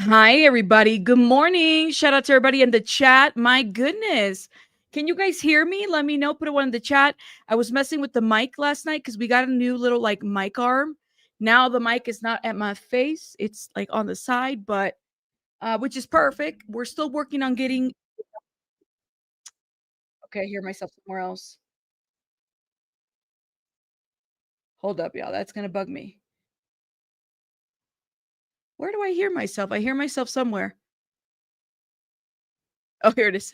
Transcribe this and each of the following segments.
Hi, everybody. Good morning. Shout out to everybody in the chat. My goodness. Can you guys hear me? Let me know. Put a one in the chat. I was messing with the mic last night because we got a new little like mic arm. Now the mic is not at my face. It's like on the side, but which is perfect. We're still working on getting okay, I hear myself somewhere else. Hold up, y'all. That's gonna bug me. Where do I hear myself? I hear myself somewhere. Oh, here it is.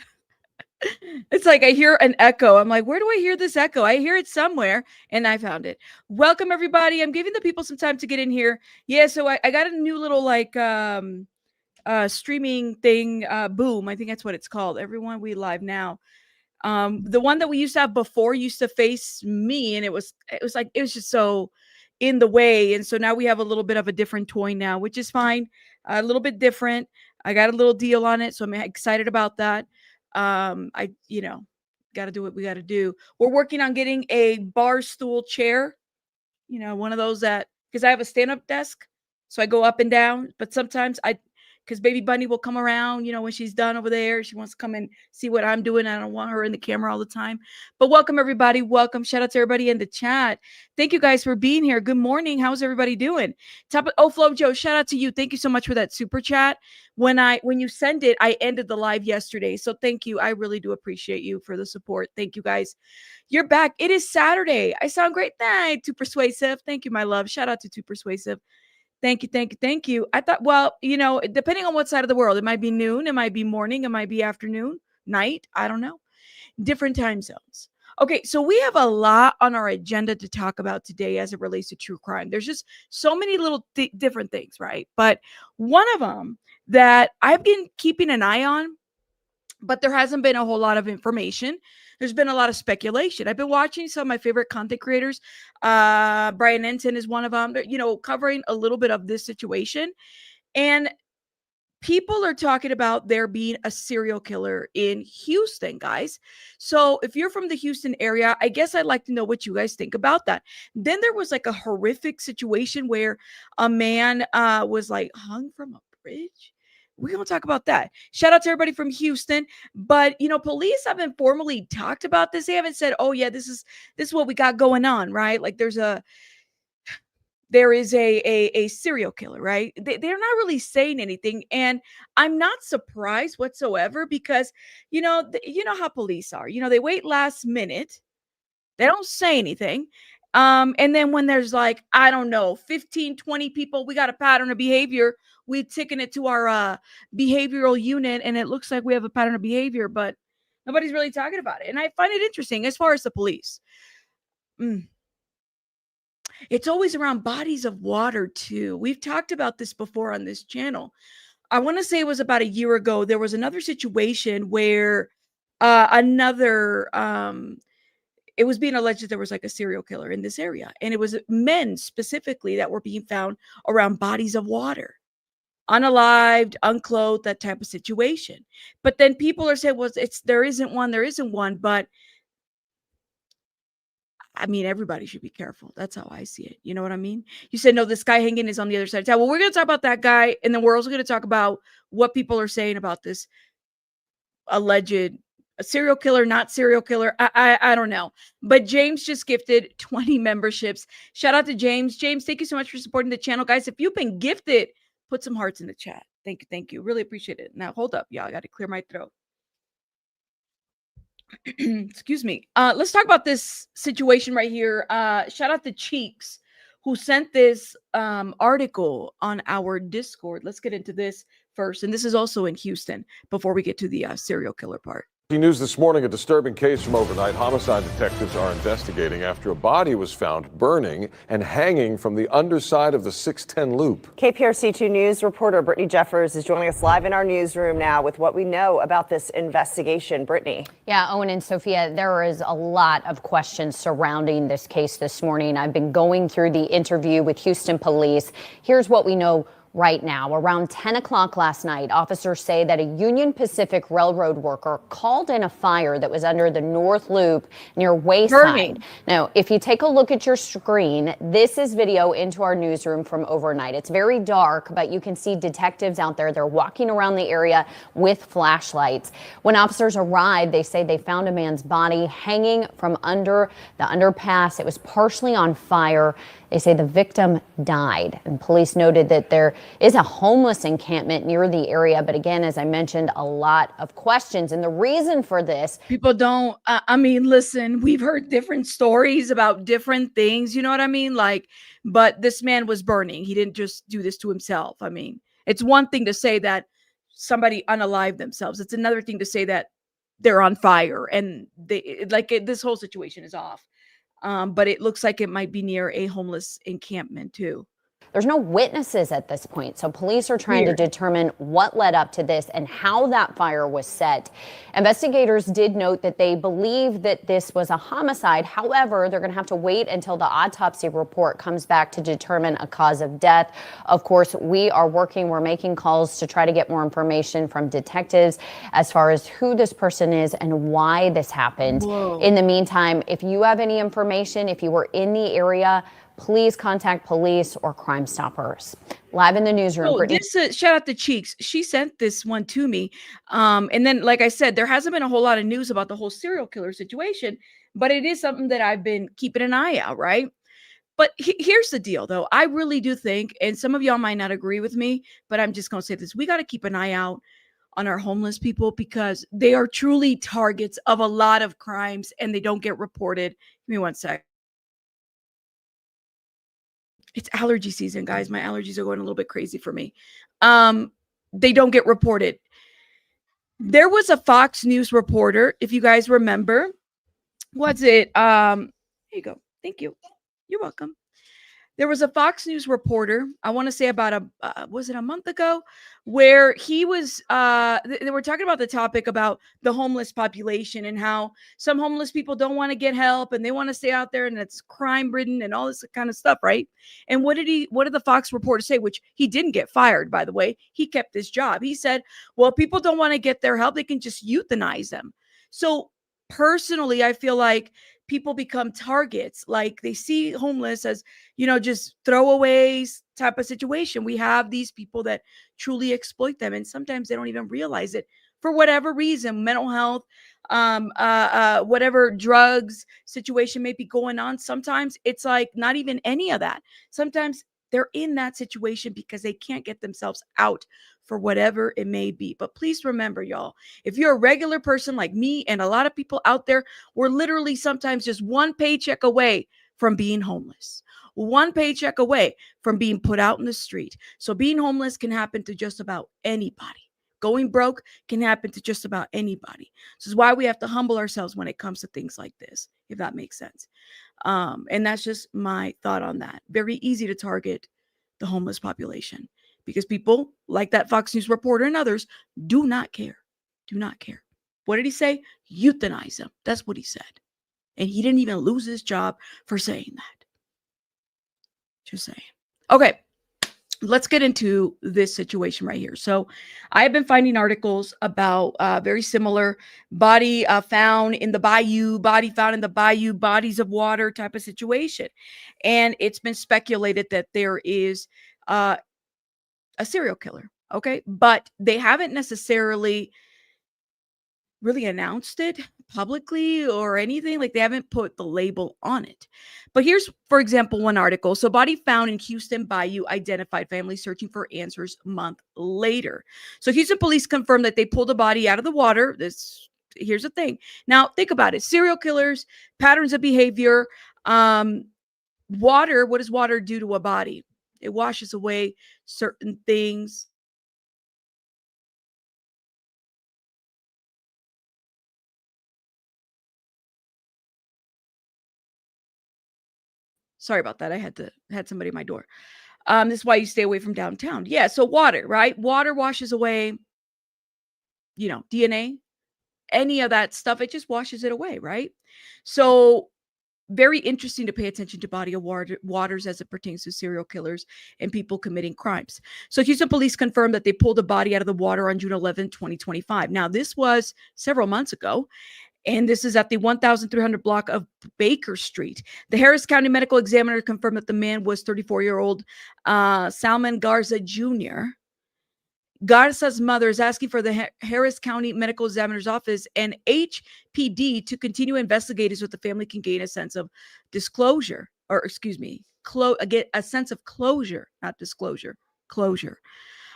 It's like I hear an echo. I'm like, where do I hear this echo? I hear it somewhere, and I found it. Welcome, everybody. I'm giving the people some time to get in here. Yeah, so I got a new little like streaming thing, boom. I think that's what it's called. Everyone, we live now. The one that we used to have before used to face me, and it was just so in the way. And so now we have a little bit of a different toy now, which is fine. A little bit different. I got a little deal on it, so I'm excited about that. I got to do what we got to do. We're working on getting a bar stool chair, one of those that because I have a stand-up desk, so I go up and down, but sometimes I because baby bunny will come around, when she's done over there. She wants to come and see what I'm doing. I don't want her in the camera all the time. But welcome, everybody. Welcome. Shout out to everybody in the chat. Thank you guys for being here. Good morning. How's everybody doing? Flo Joe, shout out to you. Thank you so much for that super chat. When you send it, I ended the live yesterday. So thank you. I really do appreciate you for the support. Thank you guys. You're back. It is Saturday. I sound great. Too persuasive. Thank you, my love. Shout out to Too Persuasive. Thank you, thank you, thank you. I thought, well, depending on what side of the world, it might be noon, it might be morning, it might be afternoon, night. I don't know. Different time zones. Okay, so we have a lot on our agenda to talk about today as it relates to true crime. There's just so many little different things, right? But one of them that I've been keeping an eye on, but there hasn't been a whole lot of information. There's been a lot of speculation. I've been watching some of my favorite content creators. Brian Ensign is one of them. They're, covering a little bit of this situation. And people are talking about there being a serial killer in Houston, guys. So if you're from the Houston area, I guess I'd like to know what you guys think about that. Then there was like a horrific situation where a man was like hung from a bridge. We're going to talk about that. Shout out to everybody from Houston. But, police haven't formally talked about this. They haven't said, oh, yeah, this is what we got going on, right? Like there is a serial killer, right? They're not really saying anything, and I'm not surprised whatsoever because you know how police are. They wait last minute, they don't say anything, and then when there's like I don't know 15, 20 people, we got a pattern of behavior. We taken it to our behavioral unit, and it looks like we have a pattern of behavior, but nobody's really talking about it. And I find it interesting as far as the police. It's always around bodies of water too. We've talked about this before on this channel. I want to say it was about a year ago. There was another situation where another it was being alleged that there was like a serial killer in this area, and it was men specifically that were being found around bodies of water, unalived, unclothed, that type of situation. But then people are saying, well, there isn't one, but I mean, everybody should be careful. That's how I see it. You know what I mean? You said, no, this guy hanging is on the other side of town. Well, we're going to talk about that guy, and then we're also going to talk about what people are saying about this alleged serial killer, not serial killer. I don't know. But James just gifted 20 memberships. Shout out to James. James, thank you so much for supporting the channel. Guys, if you've been gifted, put some hearts in the chat. Thank you. Thank you. Really appreciate it. Now, hold up, y'all. I got to clear my throat. Excuse me. Let's talk about this situation right here. Shout out to Cheeks who sent this article on our Discord. Let's get into this first. And this is also in Houston before we get to the serial killer part. News this morning, a disturbing case from overnight. Homicide detectives are investigating after a body was found burning and hanging from the underside of the 610 loop. KPRC2 News reporter Brittany Jeffers is joining us live in our newsroom now with what we know about this investigation. Brittany. Yeah, Owen and Sophia, there is a lot of questions surrounding this case this morning. I've been going through the interview with Houston police. Here's what we know right now. Around 10 o'clock last night, officers say that a Union Pacific Railroad worker called in a fire that was under the North Loop near Wayside. Burning. Now, if you take a look at your screen, this is video into our newsroom from overnight. It's very dark, but you can see detectives out there. They're walking around the area with flashlights. When officers arrived, they say they found a man's body hanging from under the underpass. It was partially on fire. They say the victim died, and police noted that there is a homeless encampment near the area. But again, as I mentioned, a lot of questions. And the reason for this, people don't, I mean, listen, we've heard different stories about different things. You know what I mean? Like, but this man was burning. He didn't just do this to himself. I mean, it's one thing to say that somebody unalived themselves. It's another thing to say that they're on fire and this whole situation is off. But it looks like it might be near a homeless encampment too. there's no witnesses at this point, so police are trying Weird. to determine what led up to this and how that fire was set. Investigators did note that they believe that this was a homicide. However, they're going to have to wait until the autopsy report comes back to determine a cause of death. Of course, we're making calls to try to get more information from detectives as far as who this person is and why this happened. Whoa. In the meantime, if you have any information, if you were in the area, please contact police or Crime Stoppers. Live in the newsroom. Oh, this shout out to Cheeks. She sent this one to me. And then, like I said, there hasn't been a whole lot of news about the whole serial killer situation, but it is something that I've been keeping an eye out, right? But here's the deal, though. I really do think, and some of y'all might not agree with me, but I'm just going to say this. We got to keep an eye out on our homeless people because they are truly targets of a lot of crimes and they don't get reported. Give me one sec. It's allergy season, guys. My allergies are going a little bit crazy for me. They don't get reported. There was a Fox News reporter, if you guys remember. Was it? Here you go. Thank you. You're welcome. There was a Fox News reporter, I want to say about was it a month ago, where he was, they were talking about the topic about the homeless population and how some homeless people don't want to get help and they want to stay out there and it's crime ridden and all this kind of stuff, right? And what did the Fox reporter say? Which he didn't get fired, by the way. He kept his job. He said, well, people don't want to get their help. They can just euthanize them. So personally, I feel like people become targets. Like they see homeless as, just throwaways type of situation. We have these people that truly exploit them. And sometimes they don't even realize it for whatever reason, mental health, whatever drugs situation may be going on. Sometimes it's like not even any of that. Sometimes they're in that situation because they can't get themselves out for whatever it may be. But please remember, y'all, if you're a regular person like me and a lot of people out there, we're literally sometimes just one paycheck away from being homeless, one paycheck away from being put out in the street. So being homeless can happen to just about anybody. Going broke can happen to just about anybody. This is why we have to humble ourselves when it comes to things like this, if that makes sense. And that's just my thought on that. Very easy to target the homeless population because people like that Fox News reporter and others do not care. Do not care. What did he say? Euthanize them. That's what he said. And he didn't even lose his job for saying that. Just saying. Okay. Let's get into this situation right here. So I have been finding articles about very similar body found in the bayou, bodies of water type of situation. And it's been speculated that there is a serial killer. Okay. But they haven't necessarily really announced it publicly or anything. Like they haven't put the label on it. But here's, for example, one article. So body found in Houston Bayou, identified, family searching for answers month later. So Houston police confirmed that they pulled a body out of the water. Here's the thing. Now think about it. Serial killers, patterns of behavior, water. What does water do to a body? It washes away certain things. Sorry about that. I had somebody at my door. This is why you stay away from downtown. Yeah. So water, right? Water washes away, DNA, any of that stuff. It just washes it away, right? So very interesting to pay attention to body of waters as it pertains to serial killers and people committing crimes. So Houston police confirmed that they pulled a body out of the water on June 11, 2025. Now, this was several months ago, and this is at the 1300 block of Baker Street. The Harris County Medical Examiner confirmed that the man was 34-year-old Salman Garza Jr. Garza's mother is asking for the Harris County Medical Examiner's Office and HPD to continue investigating so the family can gain a sense of disclosure, or excuse me, get a sense of closure, not disclosure, closure.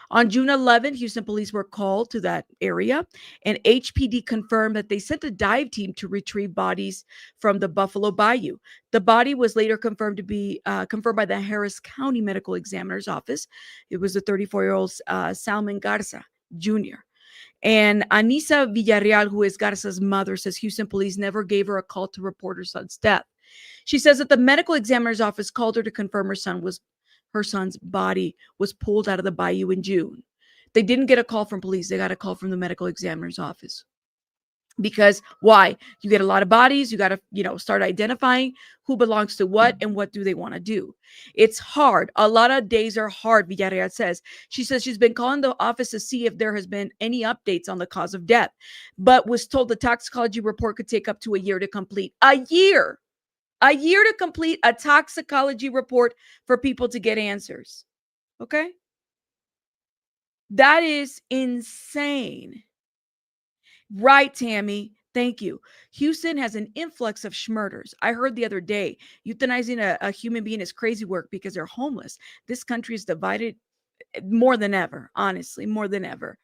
On June 11th, Houston police were called to that area, and HPD confirmed that they sent a dive team to retrieve bodies from the Buffalo Bayou. The body was later confirmed to be confirmed by the Harris County Medical Examiner's Office. It was the 34-year-old Salman Garza Jr. And Anissa Villarreal, who is Garza's mother, says Houston police never gave her a call to report her son's death. She says that the medical examiner's office called her to confirm her son's body was pulled out of the bayou in June. They didn't get a call from police. They got a call from the medical examiner's office. Because why? You get a lot of bodies. You got to, start identifying who belongs to what and what do they want to do. It's hard. A lot of days are hard, Villarreal says. She says she's been calling the office to see if there has been any updates on the cause of death, but was told the toxicology report could take up to a year to complete. A year to complete a toxicology report for people to get answers. Okay? That is insane. Right, Tammy. Thank you. Houston has an influx of schmurders. I heard the other day, euthanizing a human being is crazy work because they're homeless. This country is divided more than ever, honestly, more than ever.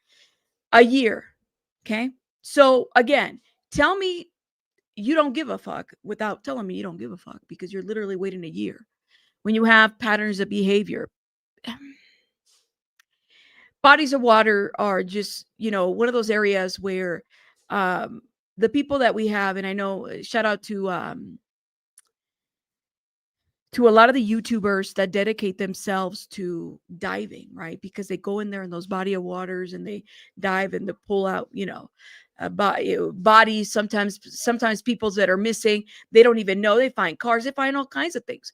A year. Okay? So again, tell me you don't give a fuck without telling me you don't give a fuck, because you're literally waiting a year when you have patterns of behavior. Bodies of water are just, one of those areas where the people that we have, and I know, shout out to a lot of the YouTubers that dedicate themselves to diving, right? Because they go in there in those body of waters and they dive and they pull out, bodies, sometimes people that are missing. They don't even know. They find cars, they find all kinds of things.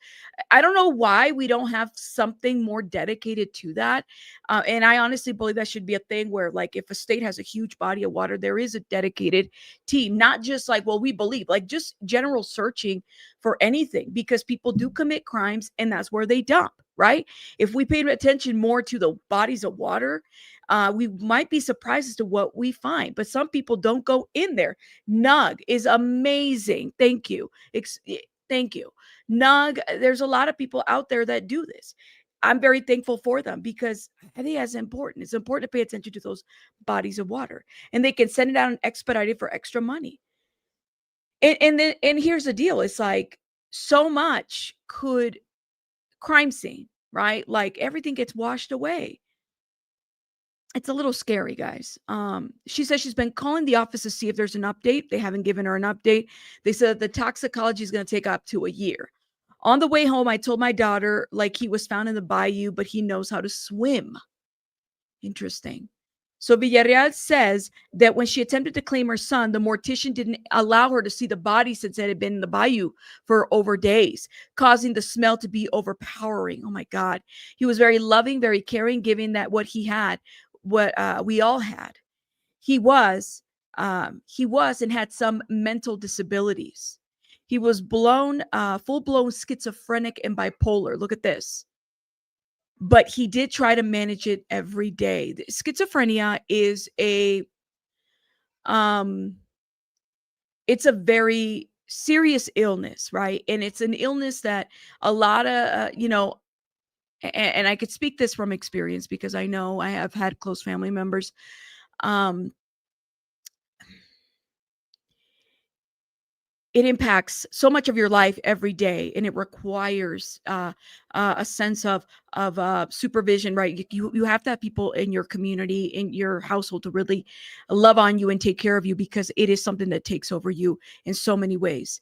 I don't know why we don't have something more dedicated to that. And I honestly believe that should be a thing where, like, if a state has a huge body of water, there is a dedicated team, not just like, well, we believe, like, just general searching for anything, because people do commit crimes and that's where they dump, right? If we paid attention more to the bodies of water, we might be surprised as to what we find, but some people don't go in there. Nug is amazing. Thank you. Thank you. Nug, there's a lot of people out there that do this. I'm very thankful for them, because I think that's important. It's important to pay attention to those bodies of water, and they can send it out and expedite it for extra money. And here's the deal. It's like, so much could crime scene, right? Like, everything gets washed away. It's a little scary, guys. She says she's been calling the office to see if there's an update. They haven't given her an update. They said the toxicology is going to take up to a year. On the way home, I told my daughter, like, he was found in the bayou, but he knows how to swim. Interesting. So Villarreal says that when she attempted to claim her son, the mortician didn't allow her to see the body since it had been in the bayou for over days, causing the smell to be overpowering. Oh my God. He was very loving, very caring, giving that what he had, what we all had. He was and had some mental disabilities. He was full-blown schizophrenic and bipolar. Look at this. But he did try to manage it every day. Schizophrenia is it's a very serious illness, right? And it's an illness that a lot of, and I could speak this from experience, because I know I have had close family members. It impacts so much of your life every day, and it requires a sense of supervision, right? You have to have people in your community, in your household, to really love on you and take care of you, because it is something that takes over you in so many ways.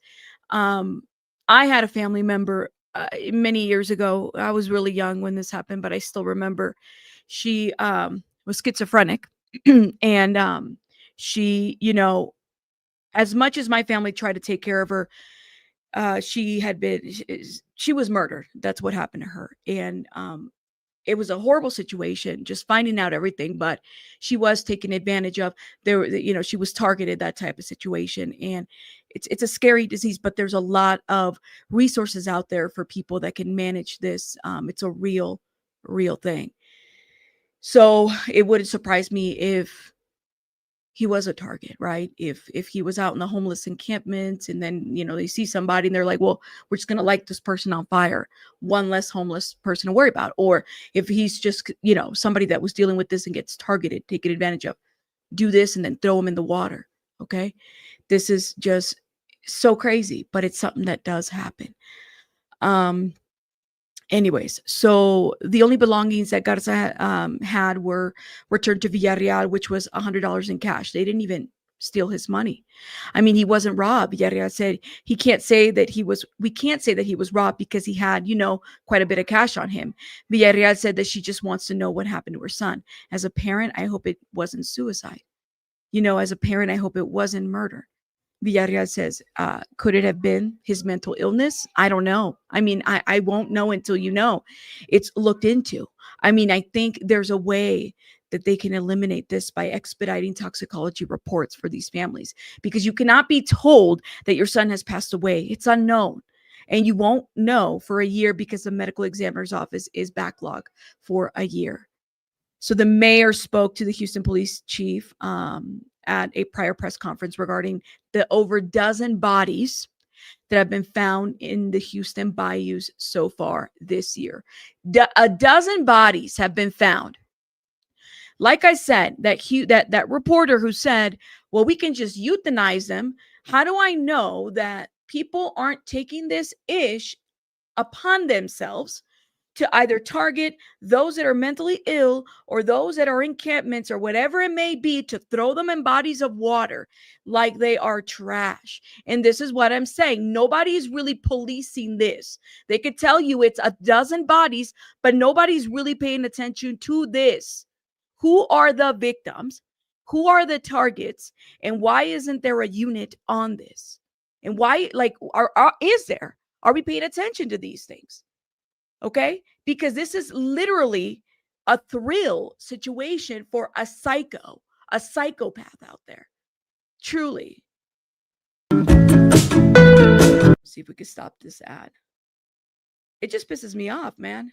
I had a family member many years ago. I was really young when this happened, but I still remember. She was schizophrenic, and she, as much as my family tried to take care of her, she was murdered. That's what happened to her. And it was a horrible situation, just finding out everything, but she was taken advantage of. She was targeted, that type of situation. And it's a scary disease, but there's a lot of resources out there for people that can manage this. It's a real thing. So it wouldn't surprise me if he was a target, right? If he was out in the homeless encampments and then, they see somebody and they're like, well, we're just going to light this person on fire. One less homeless person to worry about. Or if he's just, somebody that was dealing with this and gets targeted, taken advantage of, do this and then throw him in the water. Okay. This is just so crazy, but it's something that does happen. Anyways, so the only belongings that Garza had were returned to Villarreal, which was $100 in cash. They didn't even steal his money. I mean, he wasn't robbed. Villarreal said we can't say that he was robbed because he had, quite a bit of cash on him. Villarreal said that she just wants to know what happened to her son. As a parent, I hope it wasn't suicide. As a parent, I hope it wasn't murder. Villarreal says, could it have been his mental illness? I don't know. I mean, I won't know until it's looked into. I mean, I think there's a way that they can eliminate this by expediting toxicology reports for these families, because you cannot be told that your son has passed away. It's unknown. And you won't know for a year because the medical examiner's office is backlogged for a year. So the mayor spoke to the Houston police chief at a prior press conference regarding the over dozen bodies that have been found in the Houston bayous so far this year. A dozen bodies have been found. Like I said, that reporter who said, well, we can just euthanize them. How do I know that people aren't taking this ish upon themselves to either target those that are mentally ill or those that are encampments or whatever it may be, to throw them in bodies of water like they are trash? And this is what I'm saying. Nobody is really policing this. They could tell you it's a dozen bodies, but nobody's really paying attention to this. Who are the victims? Who are the targets? And why isn't there a unit on this? And why, is there? Are we paying attention to these things? Okay, because this is literally a thrill situation for a psychopath out there. Truly. See if we can stop this ad. It just pisses me off, man.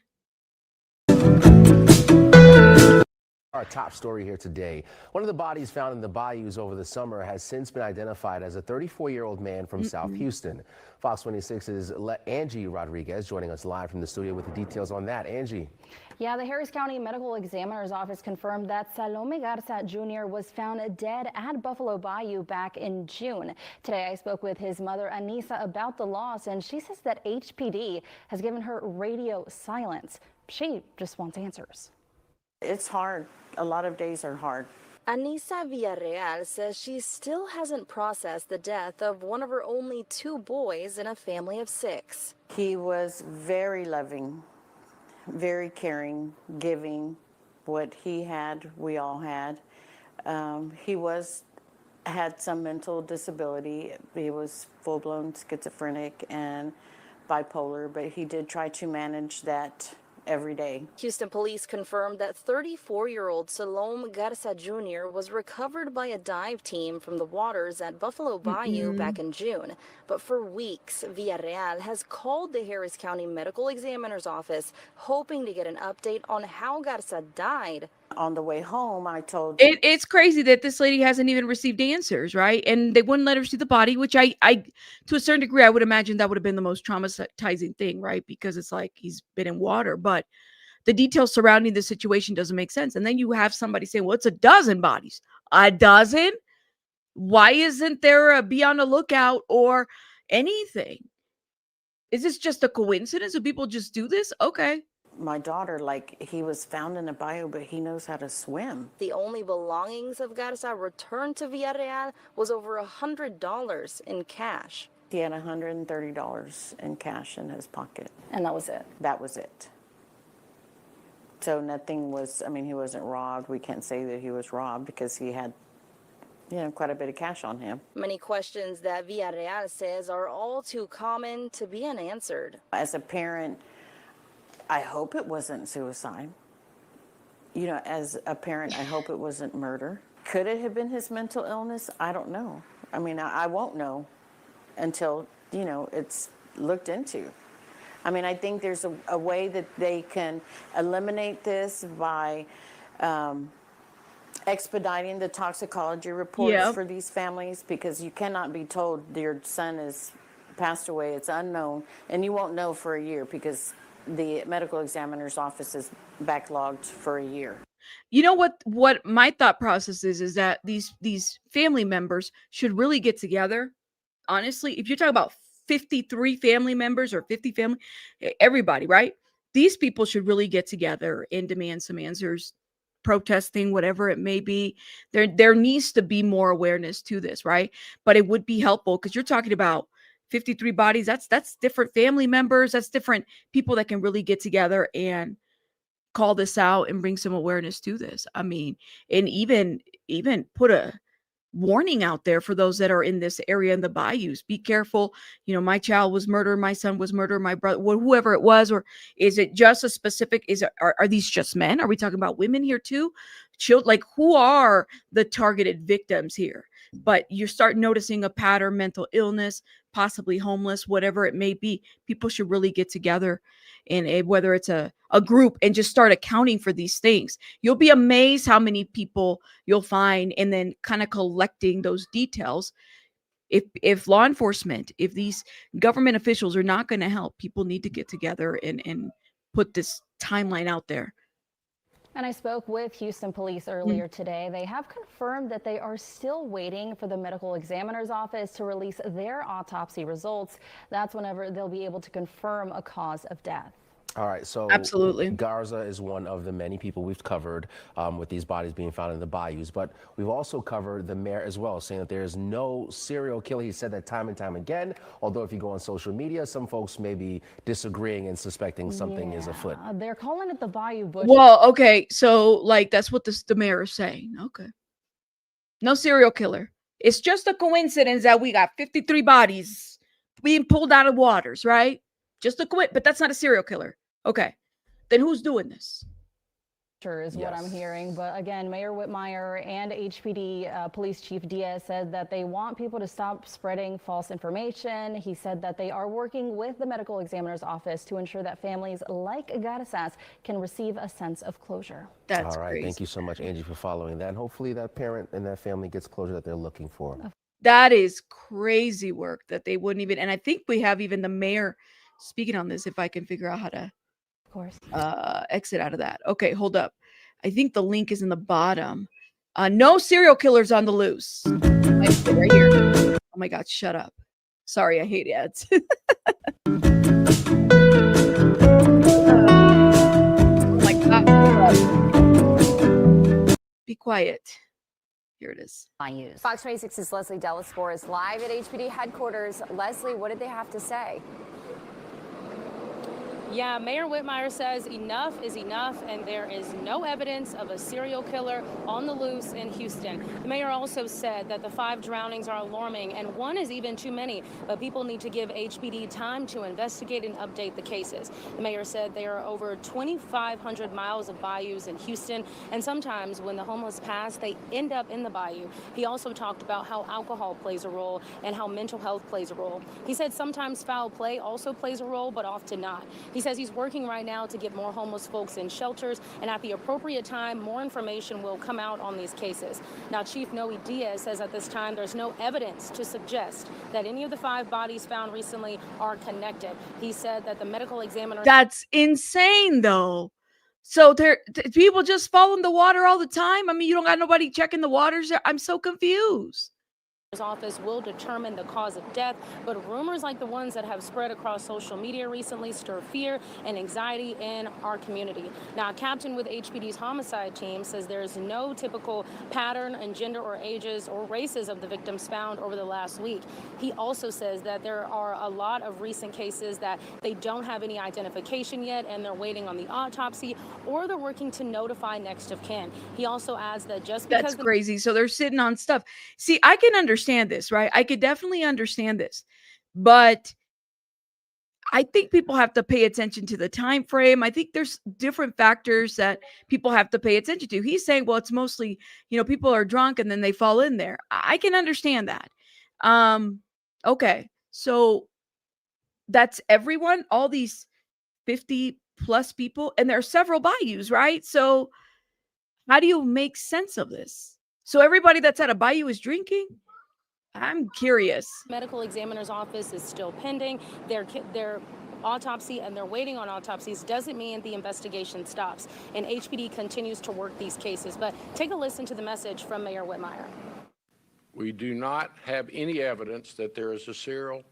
Our top story here today. One of the bodies found in the bayous over the summer has since been identified as a 34-year-old man from South Houston. Fox 26's Angie Rodriguez joining us live from the studio with the details on that. Angie. Yeah, the Harris County Medical Examiner's Office confirmed that Salome Garza Jr. was found dead at Buffalo Bayou back in June. Today, I spoke with his mother, Anissa, about the loss, and she says that HPD has given her radio silence. She just wants answers. It's hard. A lot of days are hard. Anissa Villarreal says she still hasn't processed the death of one of her only two boys in a family of 6. He was very loving, very caring, giving. What he had, we all had. He had some mental disability. He was full-blown schizophrenic and bipolar, but he did try to manage that every day. Houston police confirmed that 34-year-old Salome Garza Jr. was recovered by a dive team from the waters at Buffalo Bayou back in June. But for weeks, Villarreal has called the Harris County Medical Examiner's Office, hoping to get an update on how Garza died. On the way home, I told... It's crazy that this lady hasn't even received answers, right? And they wouldn't let her see the body, which I to a certain degree, I would imagine that would have been the most traumatizing thing, right? Because it's like he's been in water, but the details surrounding the situation doesn't make sense. And then you have somebody saying, well, it's a dozen bodies. A dozen? Why isn't there a be on the lookout or anything? Is this just a coincidence? Do people just do this? Okay. My daughter, he was found in a bayou, but he knows how to swim. The only belongings of Garza returned to Villarreal was over $100 in cash. He had $130 in cash in his pocket. And that was it? That was it. So nothing was, he wasn't robbed. We can't say that he was robbed because he had quite a bit of cash on him. Many questions that Villarreal says are all too common to be unanswered. As a parent, I hope it wasn't suicide. As a parent, I hope it wasn't murder. Could it have been his mental illness? I don't know. I mean, I won't know until, it's looked into. I mean, I think there's a way that they can eliminate this by expediting the toxicology reports for these families, because you cannot be told your son has passed away. It's unknown, and you won't know for a year because the medical examiner's office is backlogged for a year. You know what my thought process is that these family members should really get together. Honestly, if you're talking about 53 family members or 50 family, everybody, right? These people should really get together and demand some answers, protesting, whatever it may be. There needs to be more awareness to this, right? But it would be helpful because you're talking about 53 bodies. That's different family members. That's different people that can really get together and call this out and bring some awareness to this. I mean, and even put a warning out there for those that are in this area in the bayous. Be careful. My child was murdered, my son was murdered, my brother, whoever it was. Or is it just a specific, are these just men? Are we talking about women here too? Children, like, who are the targeted victims here? But you start noticing a pattern, mental illness, possibly homeless, whatever it may be. People should really get together, and whether it's a group, and just start accounting for these things. You'll be amazed how many people you'll find, and then kind of collecting those details. If law enforcement, if these government officials are not going to help, people need to get together and put this timeline out there. And I spoke with Houston police earlier today. They have confirmed that they are still waiting for the medical examiner's office to release their autopsy results. That's whenever they'll be able to confirm a cause of death. All right, so absolutely, Garza is one of the many people we've covered with these bodies being found in the bayous, but we've also covered the mayor as well, saying that there is no serial killer. He said that time and time again, although if you go on social media, some folks may be disagreeing and suspecting something is afoot. They're calling it the Bayou Bush. Well, okay, so like that's what the mayor is saying. Okay, no serial killer. It's just a coincidence that we got 53 bodies being pulled out of waters, right? Just a coincidence, but that's not a serial killer. Okay, then who's doing this? Is what I'm hearing. But again, Mayor Whitmire and HPD Police Chief Diaz said that they want people to stop spreading false information. He said that they are working with the medical examiner's office to ensure that families like Garza's can receive a sense of closure. That's all right. crazy. Thank you so much, Angie, for following that. And hopefully that parent and that family gets closure that they're looking for. That is crazy work that they wouldn't even. And I think we have even the mayor speaking on this, if I can figure out how to exit out of that. Okay, hold up. I think the link is in the bottom. No serial killers on the loose. Right here. Oh my God, shut up. Sorry, I hate ads. Oh my God. Be quiet. Here it is. Fox 26's Leslie Delaspore is live at HPD headquarters. Leslie, what did they have to say? Yeah, Mayor Whitmire says enough is enough, and there is no evidence of a serial killer on the loose in Houston. The mayor also said that the 5 drownings are alarming, and 1 is even too many, but people need to give HPD time to investigate and update the cases. The mayor said there are over 2,500 miles of bayous in Houston, and sometimes when the homeless pass, they end up in the bayou. He also talked about how alcohol plays a role and how mental health plays a role. He said sometimes foul play also plays a role, but often not. He says he's working right now to get more homeless folks in shelters, and at the appropriate time, more information will come out on these cases. Now, Chief Noe Diaz says at this time there's no evidence to suggest that any of the 5 bodies found recently are connected. He said that the medical examiner... That's insane, though. So people just fall in the water all the time? I mean, you don't got nobody checking the waters there? I'm so confused. office will determine the cause of death, but rumors like the ones that have spread across social media recently stir fear and anxiety in our community. Now, a captain with HPD's homicide team says there is no typical pattern in gender or ages or races of the victims found over the last week. He also says that there are a lot of recent cases that they don't have any identification yet and they're waiting on the autopsy, or they're working to notify next of kin. He also adds that just because That's crazy. So they're sitting on stuff. See, I can understand this, right? I could definitely understand this. But I think people have to pay attention to the time frame. I think there's different factors that people have to pay attention to. He's saying, well, it's mostly, people are drunk and then they fall in there. I can understand that. Okay. So that's everyone, all these 50 plus people, and there are several bayous, right? So how do you make sense of this? So everybody that's at a bayou is drinking? I'm curious. medical examiner's office is still pending. Their autopsy and they're waiting on autopsies doesn't mean the investigation stops. And HPD continues to work these cases. But take a listen to the message from Mayor Whitmire. We do not have any evidence that there is a serial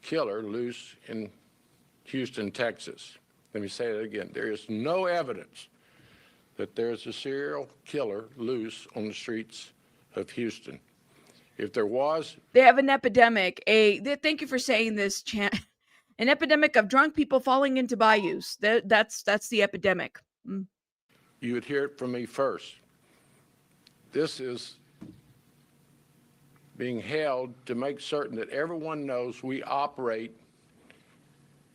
killer loose in Houston, Texas. Let me say that again. There is no evidence that there is a serial killer loose on the streets of Houston. If there was, they have an epidemic. Thank you for saying this, an epidemic of drunk people falling into bayous. That's the epidemic. You would hear it from me first. This is being held to make certain that everyone knows we operate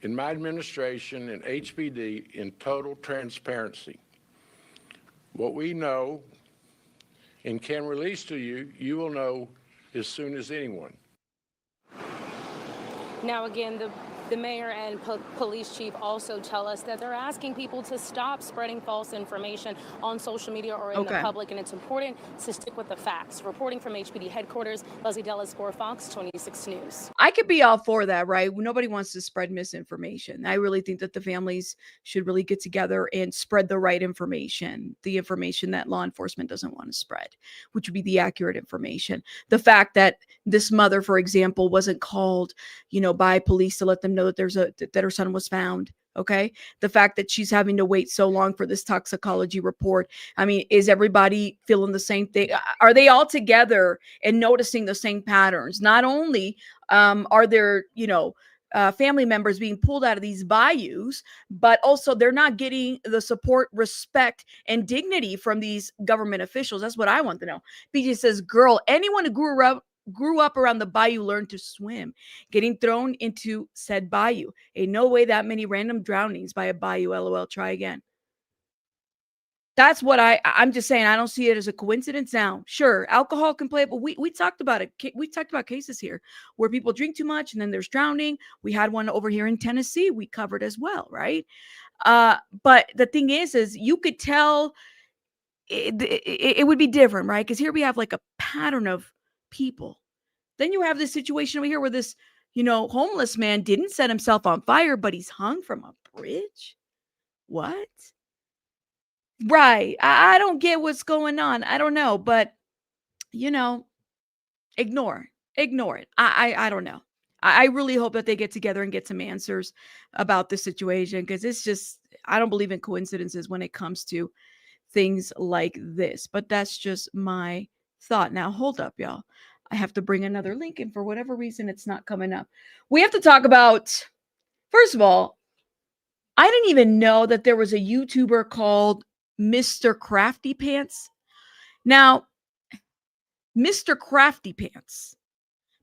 in my administration and HPD in total transparency. What we know and can release to you, you will know as soon as anyone. Now, again, the mayor and police chief also tell us that they're asking people to stop spreading false information on social media or in the public, and it's important to stick with the facts. Reporting from HPD headquarters, Leslie Dellis for Fox 26 News. I could be all for that, right? Nobody wants to spread misinformation. I really think that the families should really get together and spread the right information, the information that law enforcement doesn't want to spread, which would be the accurate information. The fact that this mother, for example, wasn't called, by police to let them know that her son was found. Okay. The fact that she's having to wait so long for this toxicology report. I mean, is everybody feeling the same thing? Are they all together and noticing the same patterns? Not only are there, family members being pulled out of these bayous, but also they're not getting the support, respect, and dignity from these government officials. That's what I want to know. BJ says, girl, anyone who grew up around the bayou learned to swim. Getting thrown into said bayou. Ain't no way that many random drownings by a bayou. LOL. Try again. That's what I'm just saying. I don't see it as a coincidence. Now, sure, alcohol can play, but we talked about it. We talked about cases here where people drink too much and then there's drowning. We had one over here in Tennessee we covered as well, right? But the thing is you could tell it would be different, right? Because here we have like a pattern of people. Then you have this situation over here where this, homeless man didn't set himself on fire, but he's hung from a bridge. What? Right. I don't get what's going on. I don't know, but ignore it. I don't know. I really hope that they get together and get some answers about this situation, because it's just, I don't believe in coincidences when it comes to things like this, but that's just my thought. Now, hold up, y'all. I have to bring another link, and for whatever reason, it's not coming up. We have to talk about, first of all, I didn't even know that there was a YouTuber called Mr. Crafty Pants. Now, Mr. Crafty Pants.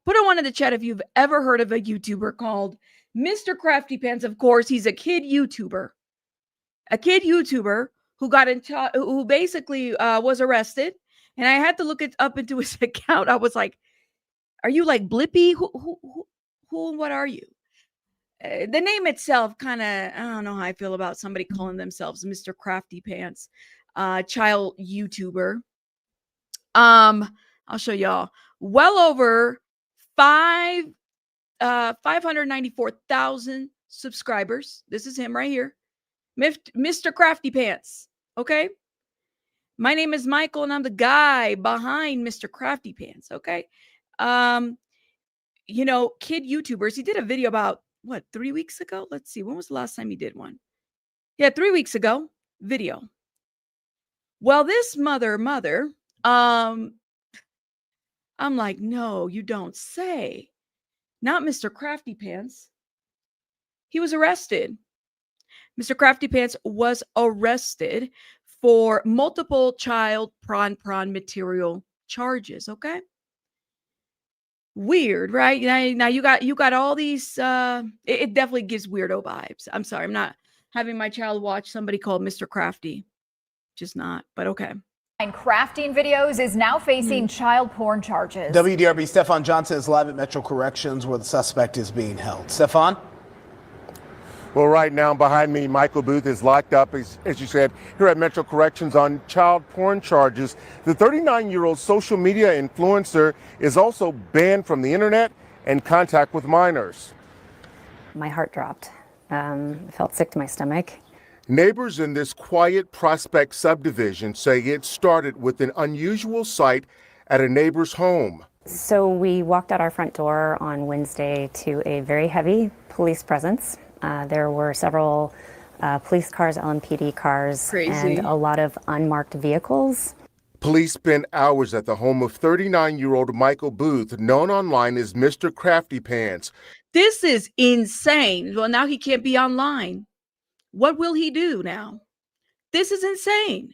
Put a one in the chat if you've ever heard of a YouTuber called Mr. Crafty Pants. Of course, he's a kid YouTuber. A kid YouTuber who basically was arrested. And I had to look it up into his account. I was like, are you like Blippi? Who and what are you? The name itself kind of, I don't know how I feel about somebody calling themselves Mr. Crafty Pants, child YouTuber. I'll show y'all. Well over 594,000 subscribers. This is him right here. Mr. Crafty Pants. Okay. My name is Michael, and I'm the guy behind Mr. Crafty Pants. Okay. You know, kid YouTubers. He did a video about what, 3 weeks ago? Let's see. When was the last time he did one? Yeah, 3 weeks ago. Video. Well, this mother, I'm like, no, you don't say. Not Mr. Crafty Pants. He was arrested. Mr. Crafty Pants was arrested for multiple child prawn material charges. Okay. Weird, right? Now you got all these it definitely gives weirdo vibes. I'm sorry, I'm not having my child watch somebody called Mr. Crafty. Just not, but okay. And crafting videos is now facing child porn charges. WDRB Stefan Johnson is live at Metro Corrections where the suspect is being held. Stefan? Well, right now behind me, Michael Booth is locked up, as you said, here at Metro Corrections on child porn charges. The 39-year-old social media influencer is also banned from the internet and contact with minors. My heart dropped. I felt sick to my stomach. Neighbors in this quiet Prospect subdivision say it started with an unusual sight at a neighbor's home. So we walked out our front door on Wednesday to a very heavy police presence. There were several police cars, LMPD cars, and a lot of unmarked vehicles. Police spent hours at the home of 39-year-old Michael Booth, known online as Mr. Crafty Pants. This is insane. Well, now he can't be online. What will he do now? This is insane.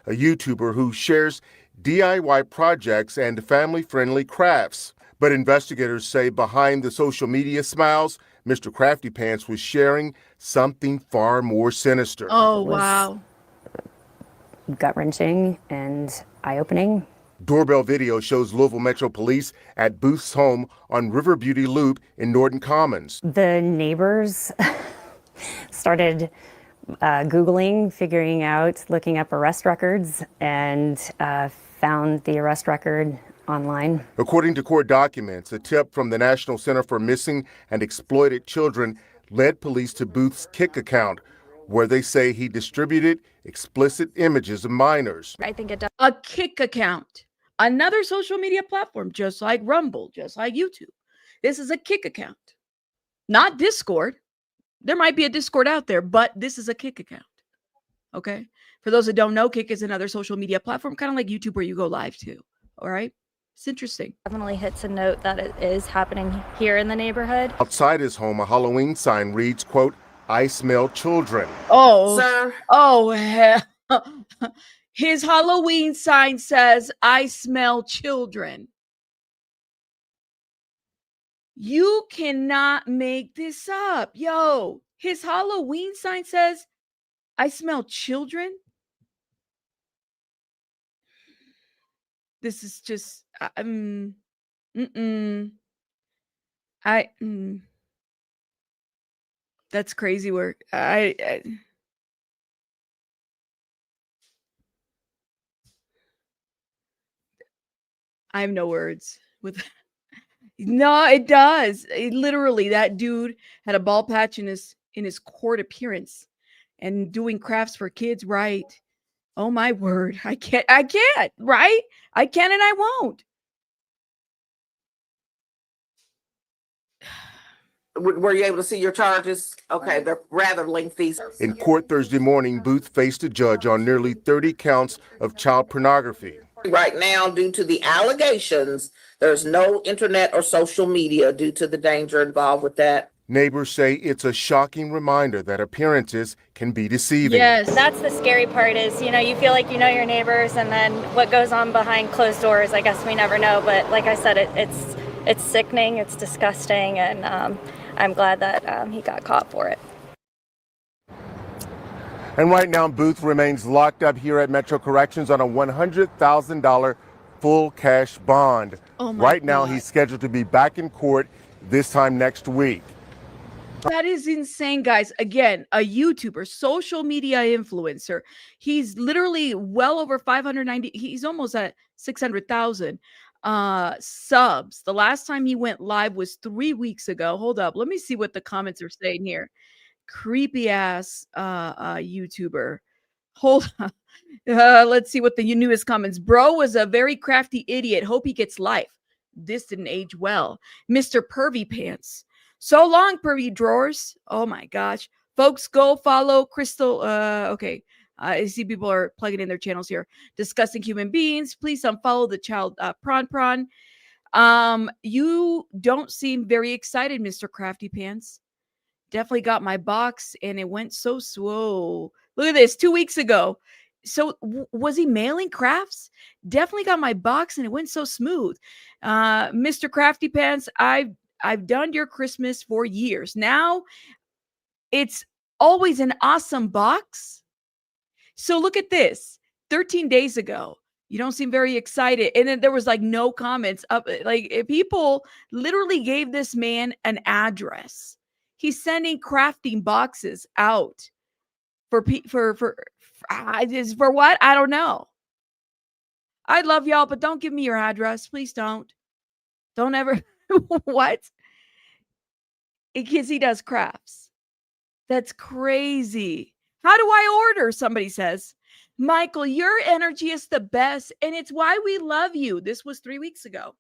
A YouTuber who shares DIY projects and family-friendly crafts. But investigators say behind the social media smiles, Mr. Crafty Pants was sharing something far more sinister. Oh, wow. Gut-wrenching and eye-opening. Doorbell video shows Louisville Metro Police at Booth's home on River Beauty Loop in Norton Commons. The neighbors started Googling, figuring out, looking up arrest records, and found the arrest record online. According to court documents, a tip from the National Center for Missing and Exploited Children led police to Booth's Kick account, where they say he distributed explicit images of minors. I think it does. A Kick account, another social media platform, just like Rumble, just like YouTube. This is a Kick account, not Discord. There might be a Discord out there, but this is a Kick account. Okay. For those that don't know, Kick is another social media platform, kind of like YouTube, where you go live too. All right. It's interesting. Definitely hits a note that it is happening here in the neighborhood. Outside his home, a Halloween sign reads, quote, "I smell children." Oh, Sir. Oh, hell. His Halloween sign says, "I smell children." You cannot make this up. Yo, his Halloween sign says, "I smell children." This is just, that's crazy work. I have no words with. No, it does. It literally, that dude had a ball patch in his court appearance and doing crafts for kids, right? Oh my word. I can't, right? I can and I won't. Were you able to see your charges? Okay, they're rather lengthy. In court Thursday morning, Booth faced a judge on nearly 30 counts of child pornography. Right now, due to the allegations, there's no internet or social media due to the danger involved with that. Neighbors say it's a shocking reminder that appearances can be deceiving. Yes, that's the scary part is, you feel like you know your neighbors, and then what goes on behind closed doors, I guess we never know. But like I said, it's sickening, it's disgusting, and I'm glad that he got caught for it. And right now, Booth remains locked up here at Metro Corrections on a $100,000 full cash bond. Oh my right now, God. he's scheduled to be back in court this time next week. That is insane, guys. Again, a YouTuber, social media influencer. He's literally well over 590. He's almost at 600,000 subs. The last time he went live was 3 weeks ago. Hold up. Let me see what the comments are saying here. Creepy ass YouTuber. Hold on. Let's see what the newest comments. Bro was a very crafty idiot. Hope he gets life. This didn't age well. Mr. Pervy Pants. So long, Pervy Drawers. Oh my gosh. Folks, go follow Crystal. Okay. I see people are plugging in their channels here. Discussing human beings. Please unfollow the child Prawn Prawn. You don't seem very excited, Mr. Crafty Pants. Definitely got my box and it went so slow. Look at this, 2 weeks ago. So was he mailing crafts? Definitely got my box and it went so smooth. Mr. Crafty Pants, I've done your Christmas for years. Now it's always an awesome box. So look at this. 13 days ago, you don't seem very excited. And then there was like no comments up. Like people literally gave this man an address. He's sending crafting boxes out for what? I don't know. I love y'all, but don't give me your address. Please don't. Don't ever. What? Because he does crafts. That's crazy. How do I order? Somebody says. Michael, your energy is the best, and it's why we love you. This was 3 weeks ago.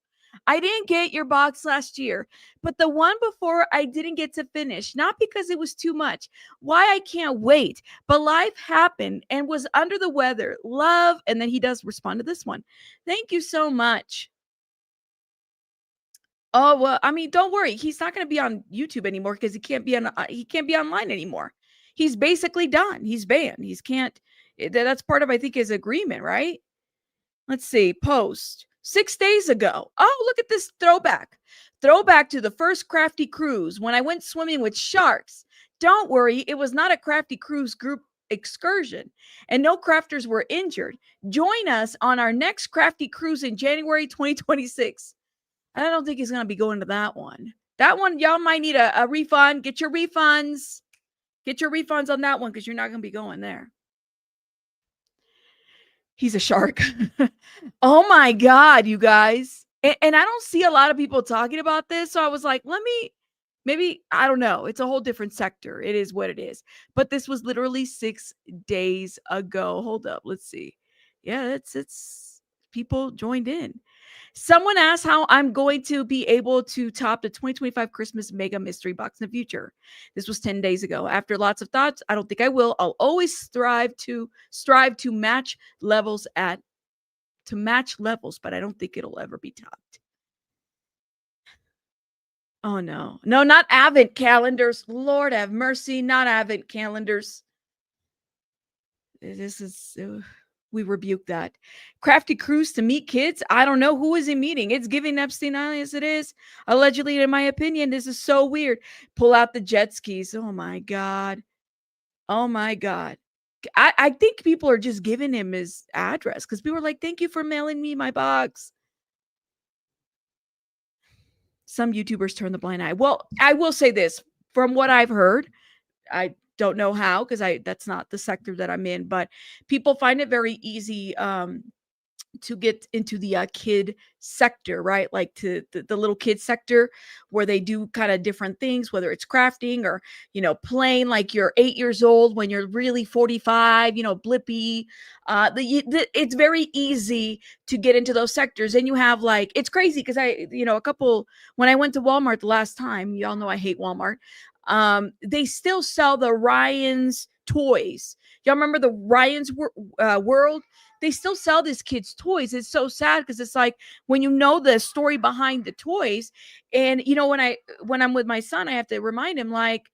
I didn't get your box last year, but the one before I didn't get to finish, not because it was too much. Why I can't wait, but life happened and was under the weather. Love, and then he does respond to this one. Thank you so much. Oh, well, I mean, don't worry. He's not going to be on YouTube anymore because he can't be online anymore. He's basically done. He's banned. He can't. That's part of, I think, his agreement, right? Let's see. Post 6 days ago. Oh, look at this throwback. Throwback to the first Crafty cruise when I went swimming with sharks. Don't worry. It was not a Crafty cruise group excursion and no crafters were injured. Join us on our next Crafty cruise in January 2026. I don't think he's going to be going to that one. That one, y'all might need a refund. Get your refunds. Get your refunds on that one because you're not going to be going there. He's a shark. Oh my God, you guys. And I don't see a lot of people talking about this. So I was like, maybe, I don't know. It's a whole different sector. It is what it is. But this was literally 6 days ago. Hold up. Let's see. Yeah, it's people joined in. Someone asked how I'm going to be able to top the 2025 Christmas Mega Mystery Box in the future. This was 10 days ago. After lots of thoughts, I don't think I will. I'll always strive to match levels, but I don't think it'll ever be topped. Oh no. No, not Advent calendars. Lord have mercy, not Advent calendars. This is we rebuke that. Crafty cruise to meet kids. I don't know who is he meeting. It's giving Epstein Island as it is. Allegedly, in my opinion, this is so weird. Pull out the jet skis. Oh my God. Oh my God. I think people are just giving him his address because people are like, thank you for mailing me my box. Some YouTubers turn the blind eye. Well, I will say this. From what I've heard, I don't know how because that's not the sector that I'm in, but people find it very easy to get into the kid sector, right? Like to the little kid sector where they do kind of different things, whether it's crafting or, playing like you're 8 years old when you're really 45, Blippi. It's very easy to get into those sectors. And you have like, it's crazy because when I went to Walmart the last time, y'all know I hate Walmart. They still sell the Ryan's toys. Y'all remember the Ryan's World? They still sell these kids' toys. It's so sad because it's like when you know the story behind the toys, and when I'm with my son, I have to remind him like,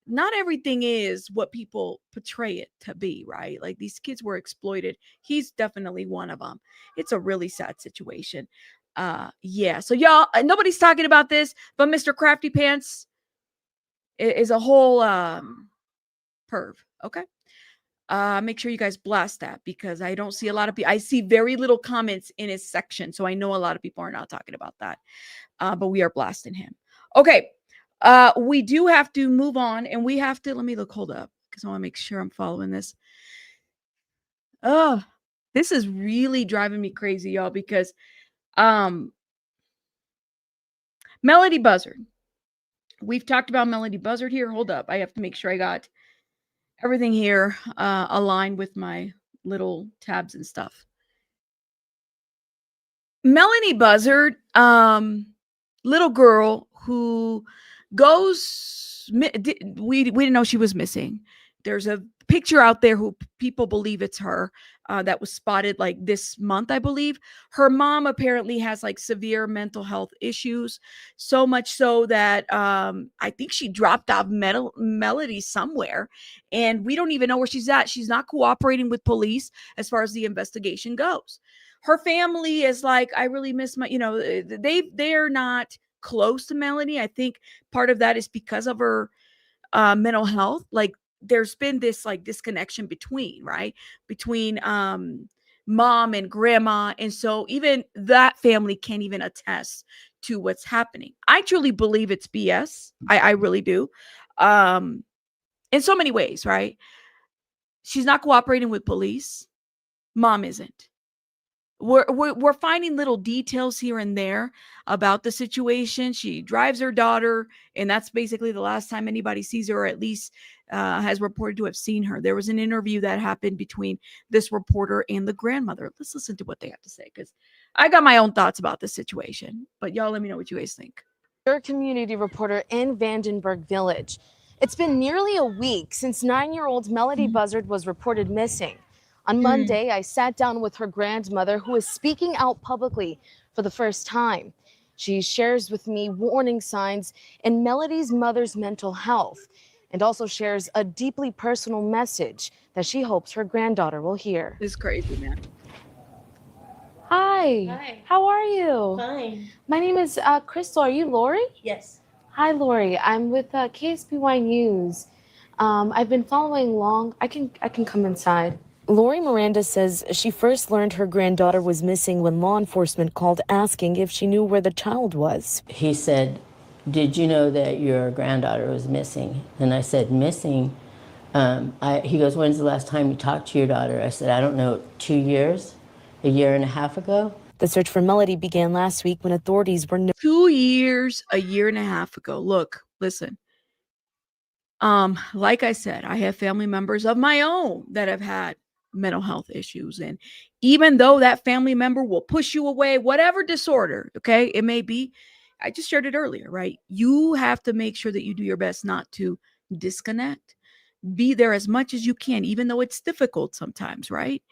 not everything is what people portray it to be, right? Like these kids were exploited. He's definitely one of them. It's a really sad situation. Yeah. So y'all, nobody's talking about this, but Mr. Crafty Pants is a whole perv. Okay. Make sure you guys blast that because I don't see a lot of people. I see very little comments in his section. So I know a lot of people are not talking about that. But we are blasting him. Okay. We do have to move on and we have to, let me look, hold up because I want to make sure I'm following this. Oh, this is really driving me crazy, y'all, because Melody Buzzard. We've talked about Melody Buzzard here. Hold up. I have to make sure I got everything here aligned with my little tabs and stuff. Melanie Buzzard, little girl who goes, we didn't know she was missing. There's a picture out there who people believe it's her, that was spotted like this month, I believe. Her mom apparently has like severe mental health issues, so much so that I think she dropped off Melody somewhere, and we don't even know where she's at. She's not cooperating with police as far as the investigation goes. Her family is like, I really miss my, they're not close to Melanie. I think part of that is because of her mental health. Like, there's been this like disconnection between mom and grandma, and so even that family can't even attest to what's happening. I truly believe it's BS. I really do, in so many ways, right? She's not cooperating with police. Mom isn't. We're finding little details here and there about the situation. She drives her daughter, and that's basically the last time anybody sees her, or at least has reported to have seen her. There was an interview that happened between this reporter and the grandmother. Let's listen to what they have to say, because I got my own thoughts about this situation. But y'all let me know what you guys think. You're a community reporter in Vandenberg Village. It's been nearly a week since 9-year-old Melody Buzzard was reported missing. On Monday, I sat down with her grandmother, who is speaking out publicly for the first time. She shares with me warning signs in Melody's mother's mental health, and also shares a deeply personal message that she hopes her granddaughter will hear. It's crazy, man. Hi. Hi. How are you? Fine. My name is Crystal. Are you Lori? Yes. Hi, Lori. I'm with KSBY News. I've been following along. I can come inside. Lori Miranda says she first learned her granddaughter was missing when law enforcement called asking if she knew where the child was. He said, "Did you know that your granddaughter was missing?" And I said, "Missing?" He goes, "When's the last time you talked to your daughter?" I said, "I don't know, 2 years, a year and a half ago." The search for Melody began last week when authorities were 2 years, a year and a half ago. Look, listen. Like I said, I have family members of my own that have had mental health issues, and even though that family member will push you away, whatever disorder, okay, it may be, I just shared it earlier, right? You have to make sure that you do your best not to disconnect. Be there as much as you can, even though it's difficult sometimes, right?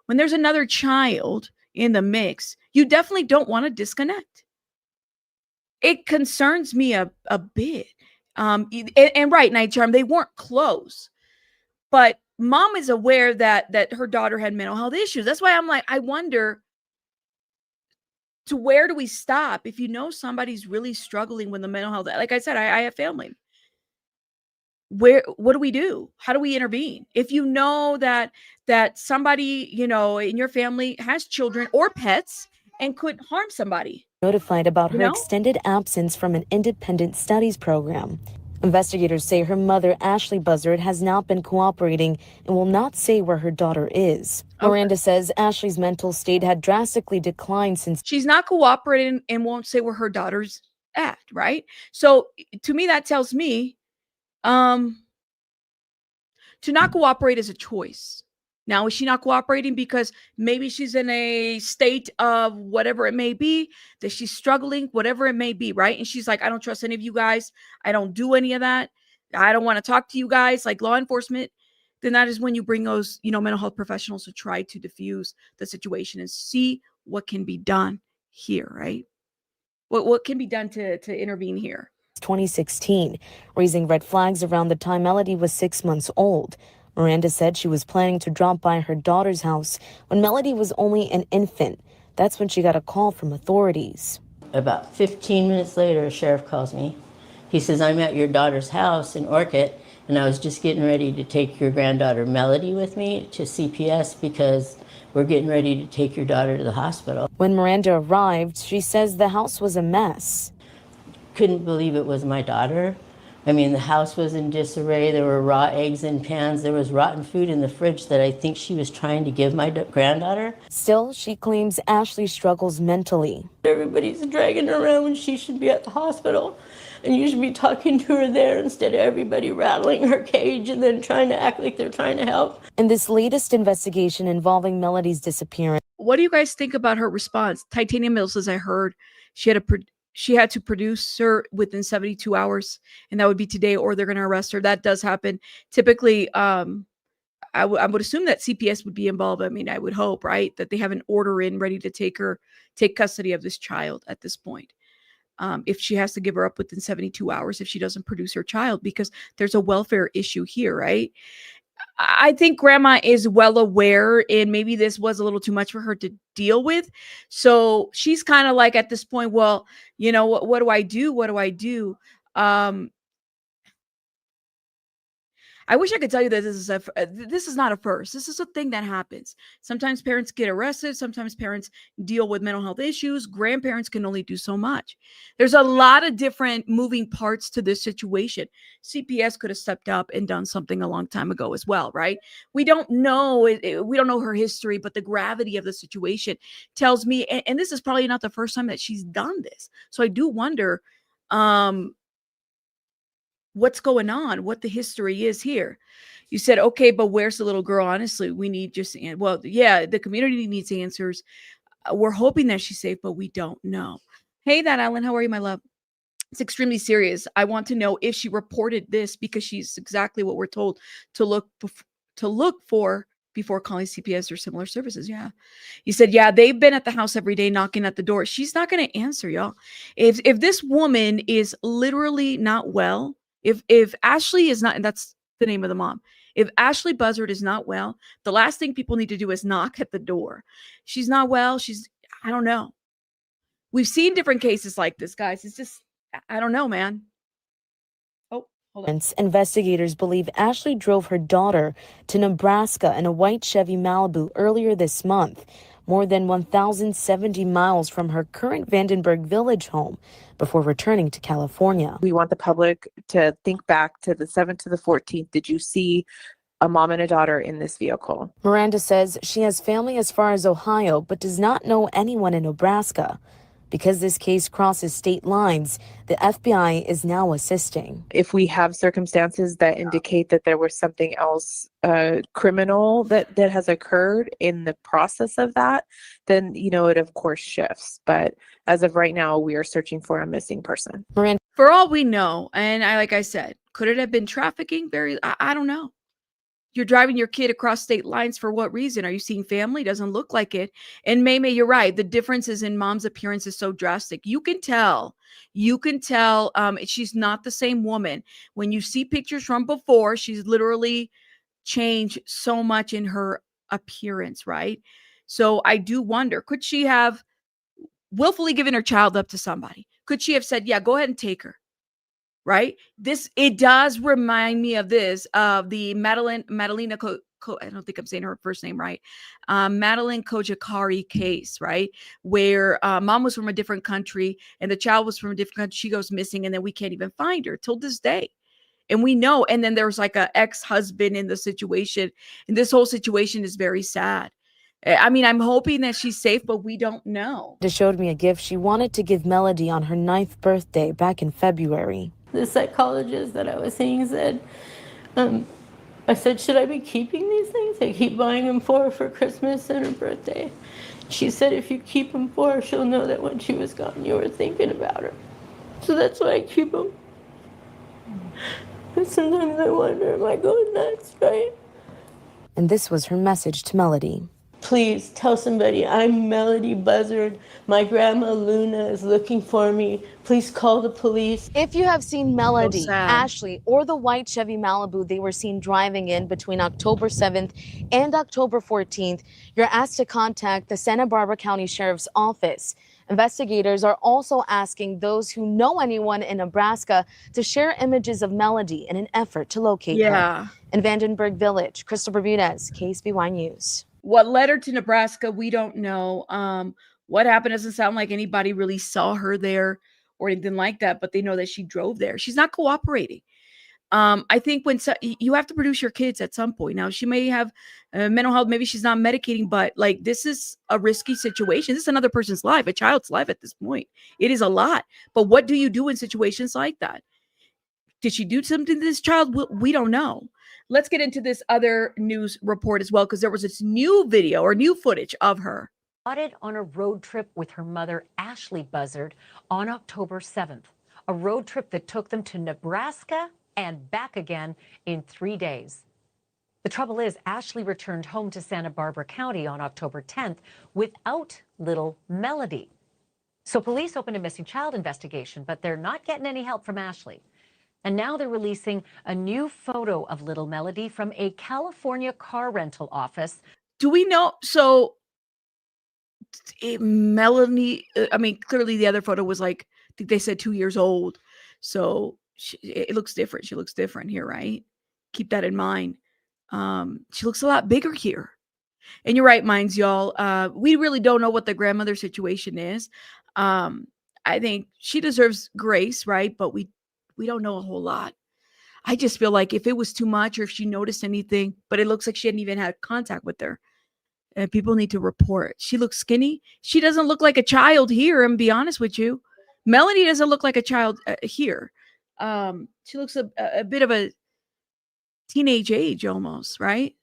When there's another child in the mix, you definitely don't want to disconnect. It concerns me a bit. And right, Night Charm, they weren't close, but mom is aware that her daughter had mental health issues. That's why I'm like, I wonder, to where do we stop if you know somebody's really struggling with the mental health? Like I said, I have family. What do we do? How do we intervene? If you know that somebody, in your family has children or pets and could harm somebody. notified about her extended absence from an independent studies program. Investigators say her mother, Ashley Buzzard, has not been cooperating and will not say where her daughter is. Miranda says Ashley's mental state had drastically declined since she's not cooperating and won't say where her daughter's at, right? So to me, that tells me to not cooperate is a choice. Now, is she not cooperating because maybe she's in a state of whatever it may be, that she's struggling, whatever it may be, right? And she's like, I don't trust any of you guys. I don't do any of that. I don't want to talk to you guys, like law enforcement. Then that is when you bring those, mental health professionals to try to diffuse the situation and see what can be done here, right? What can be done to intervene here? 2016, raising red flags around the time Melody was 6 months old. Miranda said she was planning to drop by her daughter's house when Melody was only an infant. That's when she got a call from authorities. About 15 minutes later, a sheriff calls me. He says, I'm at your daughter's house in Orchid, and I was just getting ready to take your granddaughter Melody with me to CPS because we're getting ready to take your daughter to the hospital. When Miranda arrived, she says the house was a mess. Couldn't believe it was my daughter. I mean, the house was in disarray. There were raw eggs in pans. There was rotten food in the fridge that I think she was trying to give my granddaughter. Still, she claims Ashley struggles mentally. Everybody's dragging her around when she should be at the hospital. And you should be talking to her there instead of everybody rattling her cage and then trying to act like they're trying to help. In this latest investigation involving Melodee's disappearance, What do you guys think about her response? Titanium Mills, as I heard, she had to produce her within 72 hours, and that would be today, or they're going to arrest her. That does happen. Typically, I would assume that CPS would be involved. I mean, I would hope, right, that they have an order in ready to take custody of this child at this point. If she has to give her up within 72 hours, if she doesn't produce her child, because there's a welfare issue here, right? I think grandma is well aware, and maybe this was a little too much for her to deal with. So she's kind of like at this point, well, you know, what do I do? What do I do? I wish I could tell you that this is not a first. This is a thing that happens. Sometimes parents get arrested. Sometimes parents deal with mental health issues. Grandparents can only do so much. There's a lot of different moving parts to this situation. CPS could have stepped up and done something a long time ago as well, right? We don't know. We don't know her history, but the gravity of the situation tells me, and this is probably not the first time that she's done this. So I do wonder, what's going on, what the history is here. You said, okay, but where's the little girl? Honestly, we need just, well, yeah, the community needs answers. We're hoping that she's safe, but we don't know. Hey, that Alan, how are you, my love? It's extremely serious. I want to know if she reported this, because she's exactly what we're told to look for before calling CPS or similar services. Yeah. You said, yeah, they've been at the house every day knocking at the door. She's not going to answer, y'all. If this woman is literally not well, if Ashley is not, and that's the name of the mom, if Ashley Buzzard is not well, the last thing people need to do is knock at the door. She's not well. I don't know. We've seen different cases like this, guys. It's just, I don't know, man. Oh, hold on. investigators believe Ashley drove her daughter to Nebraska in a white Chevy Malibu earlier this month, more than 1,070 miles from her current Vandenberg Village home, before returning to California. We want the public to think back to the 7th to the 14th. Did you see a mom and a daughter in this vehicle? Miranda says she has family as far as Ohio, but does not know anyone in Nebraska. Because this case crosses state lines, the FBI is now assisting. If we have circumstances that indicate that there was something else criminal that has occurred in the process of that, then, you know, it of course shifts. But as of right now, we are searching for a missing person. Miranda, for all we know, and like I said, could it have been trafficking? I don't know. You're driving your kid across state lines for what reason? Are you seeing family? Doesn't look like it. And May, you're right. The differences in mom's appearance is so drastic. You can tell. She's not the same woman. When you see pictures from before, she's literally changed so much in her appearance, right? So I do wonder, could she have willfully given her child up to somebody? Could she have said, yeah, go ahead and take her? Right? It does remind me of the Madalena I don't think I'm saying her first name right. Madeline Kojakari case, right? Where mom was from a different country and the child was from a different country. She goes missing and then we can't even find her till this day. And we know, and then there's like an ex-husband in the situation. And this whole situation is very sad. I mean, I'm hoping that she's safe, but we don't know. She showed me a gift she wanted to give Melody on her 9th birthday back in February. The psychologist that I was seeing said, I said, should I be keeping these things? I keep buying them for Christmas and her birthday. She said, if you keep them for her, she'll know that when she was gone, you were thinking about her. So that's why I keep them. But sometimes I wonder, am I going nuts, right? And this was her message to Melody. Please tell somebody I'm Melody Buzzard. My grandma Luna is looking for me. Please call the police. If you have seen Melody, Ashley, or the white Chevy Malibu they were seen driving in between October 7th and October 14th, you're asked to contact the Santa Barbara County Sheriff's Office. Investigators are also asking those who know anyone in Nebraska to share images of Melody in an effort to locate her. In Vandenberg Village, Crystal Bermudez, KSBY News. What led her to Nebraska, we don't know. What happened doesn't sound like anybody really saw her there. or anything like that, but they know that she drove there. She's not cooperating. I think when you have to produce your kids at some point. Now she may have mental health, maybe she's not medicating, but like this is a risky situation. This is another person's life, a child's life at this point. It is a lot. But what do you do in situations like that? Did she do something to this child? We don't know. Let's get into this other news report as well, because there was this new video or new footage of her. Spotted on a road trip with her mother, Ashley Buzzard, on October 7th. A road trip that took them to Nebraska and back again in 3 days. The trouble is, Ashley returned home to Santa Barbara County on October 10th without little Melody. So police opened a missing child investigation, but they're not getting any help from Ashley. And now they're releasing a new photo of little Melody from a California car rental office. Do we know? So Melanie, I mean, clearly the other photo was like, I think they said 2 years old. So it looks different. She looks different here, right? Keep that in mind. She looks a lot bigger here. And you're right, minds, y'all. We really don't know what the grandmother situation is. I think she deserves grace, right? But we don't know a whole lot. I just feel like if it was too much or if she noticed anything, but it looks like she hadn't even had contact with her. People need to report. She looks skinny. She doesn't look like a child here. I'm be honest with you. Melanie doesn't look like a child here. She looks a bit of a teenage age almost, right?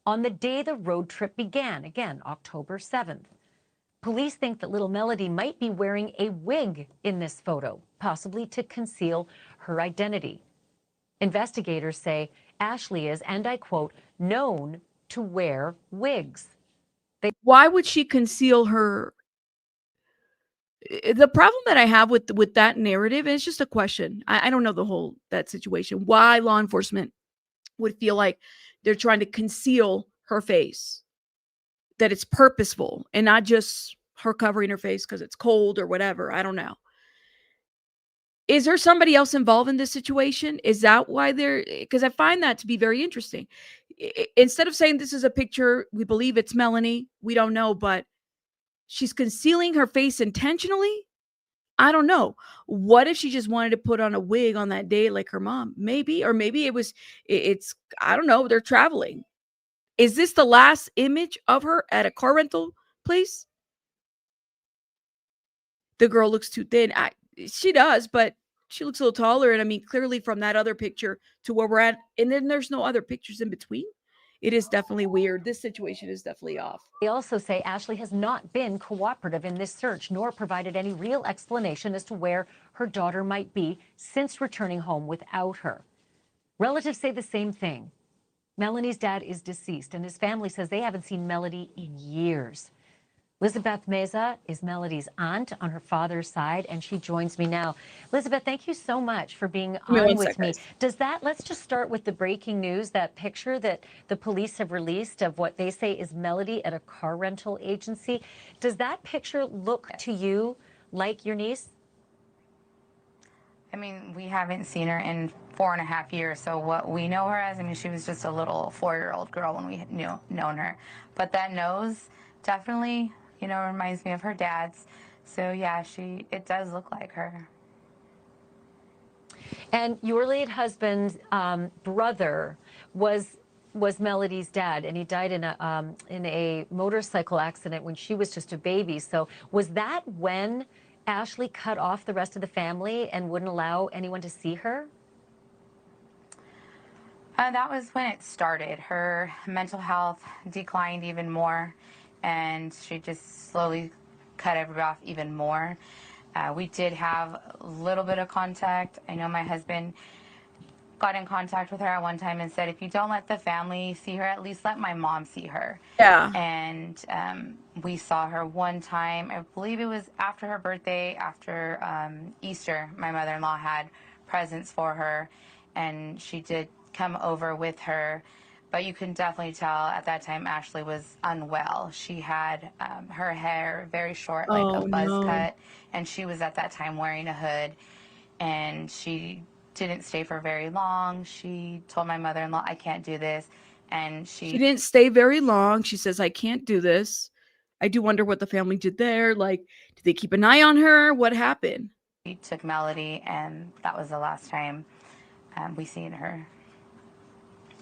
On the day the road trip began, again, October 7th. Police think that little Melody might be wearing a wig in this photo, possibly to conceal her identity. Investigators say Ashley is, and I quote, known to wear wigs. Why would she conceal her? The problem that I have with that narrative is just a question. I don't know that situation. Why law enforcement would feel like they're trying to conceal her face, that it's purposeful and not just her covering her face because it's cold or whatever. I don't know. Is there somebody else involved in this situation? Is that why because I find that to be very interesting. Instead of saying this is a picture, we believe it's Melanie, we don't know, but she's concealing her face intentionally? I don't know. What if she just wanted to put on a wig on that day like her mom? Maybe, or maybe it's, I don't know, they're traveling. Is this the last image of her at a car rental place? The girl looks too thin. She does, but she looks a little taller. And I mean, clearly from that other picture to where we're at, and then there's no other pictures in between. It is definitely weird. This situation is definitely off. They also say Ashley has not been cooperative in this search, nor provided any real explanation as to where her daughter might be since returning home without her. Relatives say the same thing. Melanie's dad is deceased, and his family says they haven't seen Melody in years. Elizabeth Meza is Melody's aunt on her father's side, and she joins me now. Elizabeth, thank you so much for being on with me. Let's just start with the breaking news, that picture that the police have released of what they say is Melody at a car rental agency. Does that picture look to you like your niece? I mean, we haven't seen her in 4.5 years, so what we know her as, I mean, she was just a little 4-year-old girl when we known her. But that nose definitely, reminds me of her dad's. So yeah, it does look like her. And your late husband's brother was Melody's dad, and he died in a motorcycle accident when she was just a baby. So was that when Ashley cut off the rest of the family and wouldn't allow anyone to see her? That was when it started. Her mental health declined even more, and she just slowly cut everybody off even more. We did have a little bit of contact. I know my husband got in contact with her at one time and said, if you don't let the family see her, at least let my mom see her. Yeah. And we saw her one time, I believe it was after her birthday, after Easter. My mother-in-law had presents for her, and she did come over with her. But you can definitely tell at that time Ashley was unwell. She had her hair very short, like a buzz cut, and she was at that time wearing a hood, and she didn't stay for very long. She told my mother-in-law, I can't do this. And she didn't stay very long. She says, I can't do this. I do wonder what the family did there. Like, did they keep an eye on her? What happened? We took Melody, and that was the last time we seen her.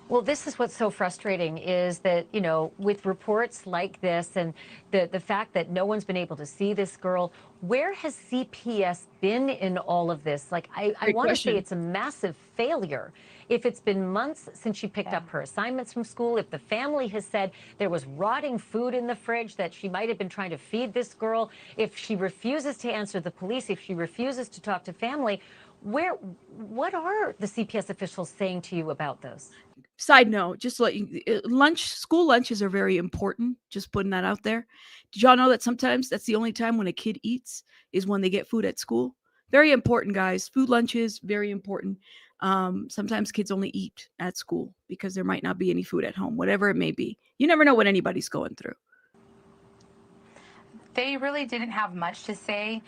Well, this is what's so frustrating is that, you know, with reports like this and the fact that no one's been able to see this girl, where has CPS been in all of this? Like, I Great want to say question. it's a massive failure. If it's been months since she picked up her assignments from school, if the family has said there was rotting food in the fridge that she might have been trying to feed this girl, if she refuses to answer the police, if she refuses to talk to family, what are the CPS officials saying to you about this? Side note, just to let you, school lunches are very important. Just putting that out there. Did y'all know that sometimes that's the only time when a kid eats is when they get food at school? Very important, guys. Food lunches, very important. Sometimes kids only eat at school because there might not be any food at home, whatever it may be. You never know what anybody's going through. They really didn't have much to say.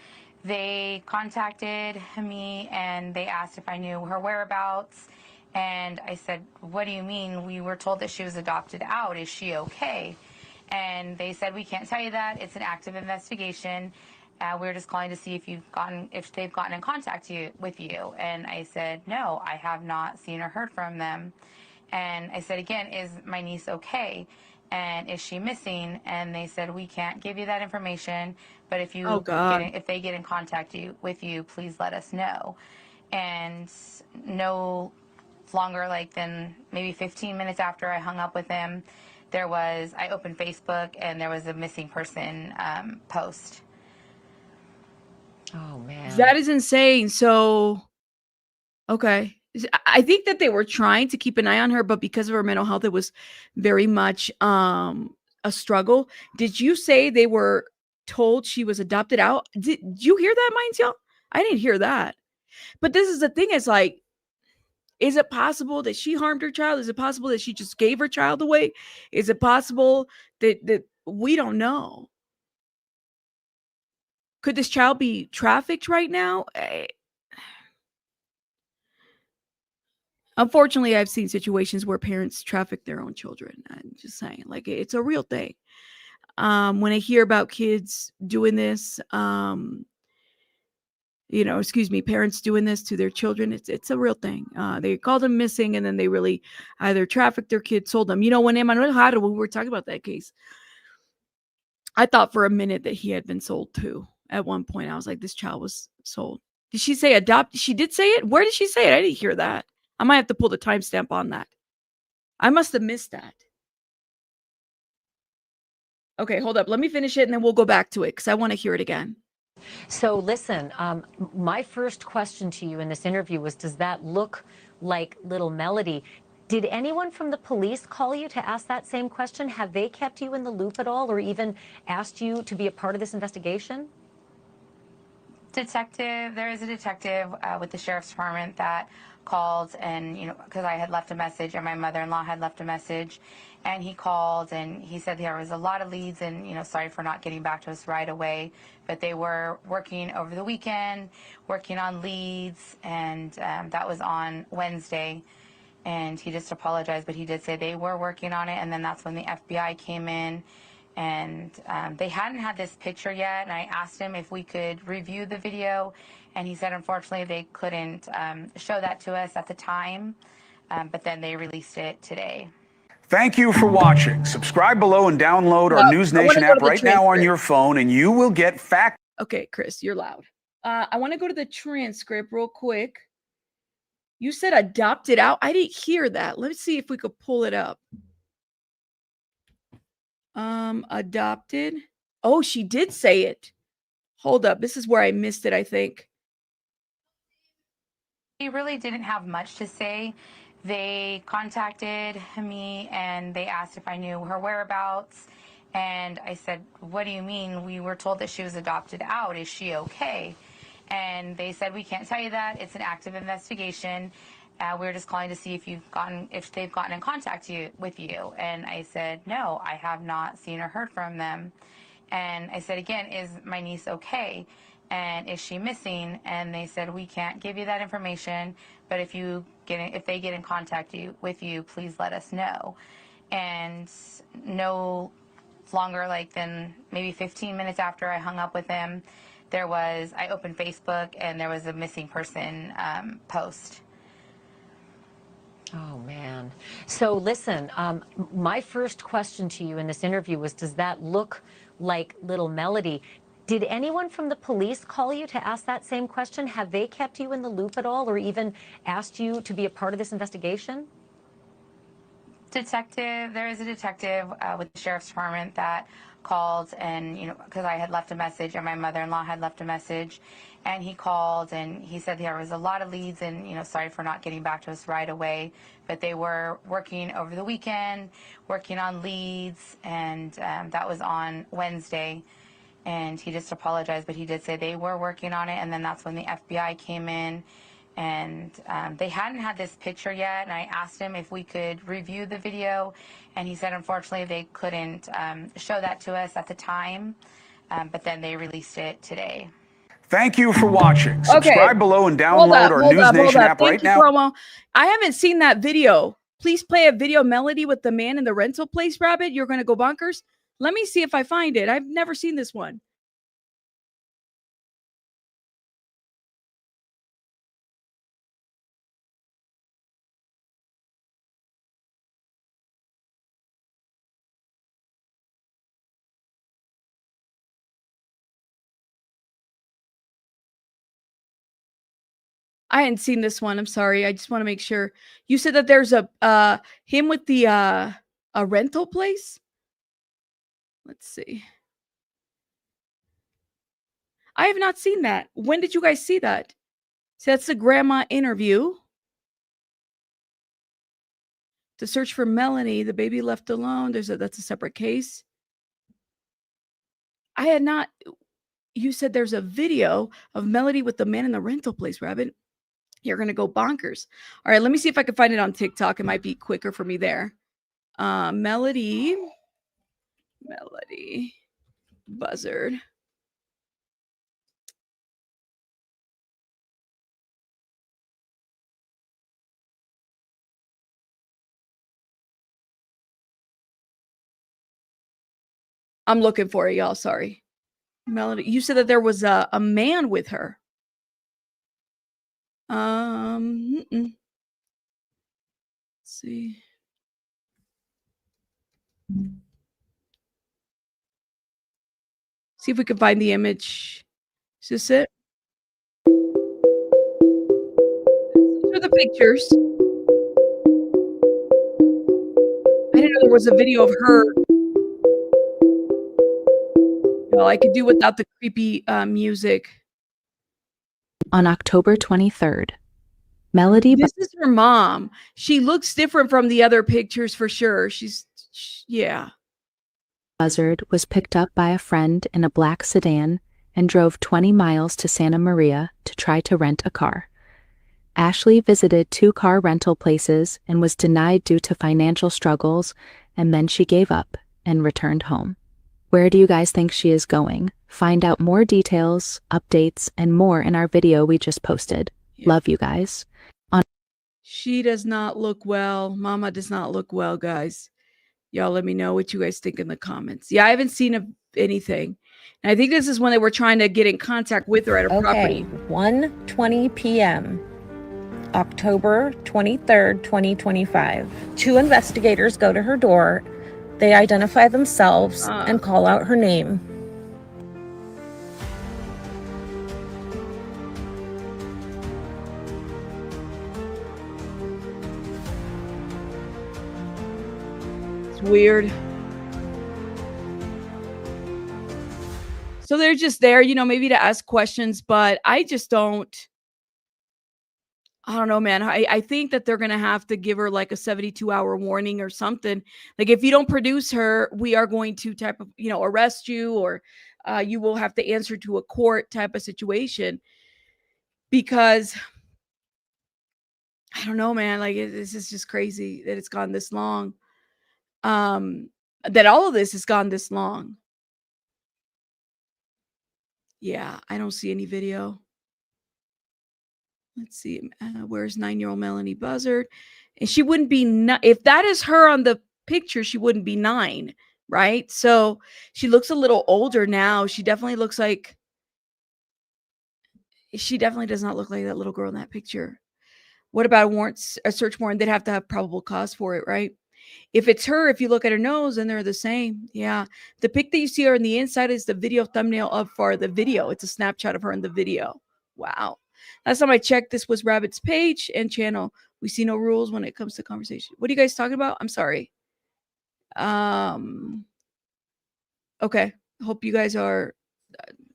They contacted me and they asked if I knew her whereabouts. And I said, what do you mean? We were told that she was adopted out. Is she okay? And they said, we can't tell you that. It's an active investigation. We're just calling to see if they've gotten in contact with you. And I said, no, I have not seen or heard from them. And I said, again, is my niece okay? And is she missing? And they said, we can't give you that information, but if they get in contact with you, please let us know. And no longer than maybe 15 minutes after I hung up with him, I opened Facebook and there was a missing person post. Oh man. That is insane. So, okay. I think that they were trying to keep an eye on her, but because of her mental health, it was very much a struggle. Did you say they were told she was adopted out? Did you hear that, minds y'all? I didn't hear that. But this is the thing, is like, is it possible that she harmed her child? Is it possible that she just gave her child away? Is it possible that we don't know? Could this child be trafficked right now? Unfortunately, I've seen situations where parents traffic their own children. I'm just saying, like, it's a real thing. When I hear about kids doing this, parents doing this to their children, it's a real thing. They call them missing, and then they really either traffic their kids, sold them. You know, when Emmanuel Jara, when we were talking about that case, I thought for a minute that he had been sold too. At one point, I was like, this child was sold. Did she say adopt? She did say it? Where did she say it? I didn't hear that. I might have to pull the timestamp on that. I must have missed that. Okay, hold up. Let me finish it and then we'll go back to it because I want to hear it again. So listen, my first question to you in this interview was, does that look like little Melody? Did anyone from the police call you to ask that same question? Have they kept you in the loop at all or even asked you to be a part of this investigation? There is a detective with the sheriff's department that called, and because I had left a message and my mother-in-law had left a message, and he called and he said there was a lot of leads, and sorry for not getting back to us right away, but they were working over the weekend, working on leads, and that was on Wednesday, and he just apologized, but he did say they were working on it, and then that's when the FBI came in. And they hadn't had this picture yet, and I asked him if we could review the video, and he said unfortunately they couldn't show that to us at the time, but then they released it today. Thank you for watching. Subscribe below and download our News Nation app right now on your phone, and you will get fact. Okay, Chris, you're loud. I want to go to the transcript real quick. You said adopted out. I didn't hear that. Let's see if we could pull it up. Adopted. Oh, she did say it. Hold up. This is where I missed it, I think. He really didn't have much to say. They contacted me and they asked if I knew her whereabouts. And I said, what do you mean? We were told that she was adopted out. Is she okay? And they said, we can't tell you that. It's an active investigation. We're just calling to see if they've gotten in contact with you. And I said, no, I have not seen or heard from them. And I said, again, is my niece okay? And is she missing? And they said, we can't give you that information, but if they get in contact with you, please let us know. And no longer like than maybe 15 minutes after I hung up with him, I opened Facebook and there was a missing person post. Oh, man. So listen, my first question to you in this interview was, does that look like little Melody? Did anyone from the police call you to ask that same question? Have they kept you in the loop at all, or even asked you to be a part of this investigation? There is a detective with the sheriff's department that called, and because I had left a message, or my mother-in-law had left a message, and he called and he said there was a lot of leads, and sorry for not getting back to us right away, but they were working over the weekend, working on leads, and that was on Wednesday, and he just apologized, but he did say they were working on it, and then that's when the FBI came in. And they hadn't had this picture yet, and I asked him if we could review the video, and he said unfortunately they couldn't show that to us at the time, but then they released it today. Thank you for watching. Subscribe below and download our News Nation app right now. Promo. I haven't seen that video. Please play a video melody with the man in the rental place, Rabbit. You're going to go bonkers. Let me see if I find it. I've never seen this one. I hadn't seen this one. I'm sorry. I just want to make sure. You said that there's a him with the a rental place? Let's see. I have not seen that. When did you guys see that? So that's the grandma interview. To search for Melanie, the baby left alone. That's a separate case. I had not. You said there's a video of Melody with the man in the rental place, Rabbit. You're going to go bonkers. All right, let me see if I can find it on TikTok. It might be quicker for me there. Melody Buzzard. I'm looking for it, y'all. Sorry. Melody, you said that there was a man with her. Let's see. See if we can find the image. Is this it? These are the pictures. I didn't know there was a video of her. Well, I could do without the creepy music. On October 23rd, Melody. This is her mom. She looks different from the other pictures for sure. Yeah. Buzzard was picked up by a friend in a black sedan and drove 20 miles to Santa Maria to try to rent a car. Ashley visited 2 car rental places and was denied due to financial struggles, and then she gave up and returned home. Where do you guys think she is going? Find out more details, updates, and more in our video we just posted. Yeah. Love you guys. She does not look well. Mama does not look well, guys. Y'all let me know what you guys think in the comments. Yeah, I haven't seen anything. And I think this is when they were trying to get in contact with her at her property. 1:20 p.m. October 23rd, 2025. 2 investigators go to her door. They identify themselves and call out her name. It's weird. So they're just there, maybe to ask questions, but I just don't. I don't know, man. I think that they're going to have to give her like a 72-hour warning or something. Like if you don't produce her, we are going to arrest you, or you will have to answer to a court type of situation. Because I don't know, man. Like this is just crazy that it's gone this long. That all of this has gone this long. Yeah, I don't see any video. Let's see. Where's 9-year-old Melanie Buzzard? And she wouldn't be if that is her on the picture, she wouldn't be 9. right? So she looks a little older now. She definitely looks like, she definitely does not look like that little girl in that picture. What about a search warrant? They'd have to have probable cause for it, right? If it's her, if you look at her nose, then they're the same. Yeah. The pic that you see her on the inside is the video thumbnail of for the video. It's a snapshot of her in the video. Wow. Last time I checked, this was Rabbit's page and channel. We see no rules when it comes to conversation. What are you guys talking about? I'm sorry. Okay. Hope you guys are,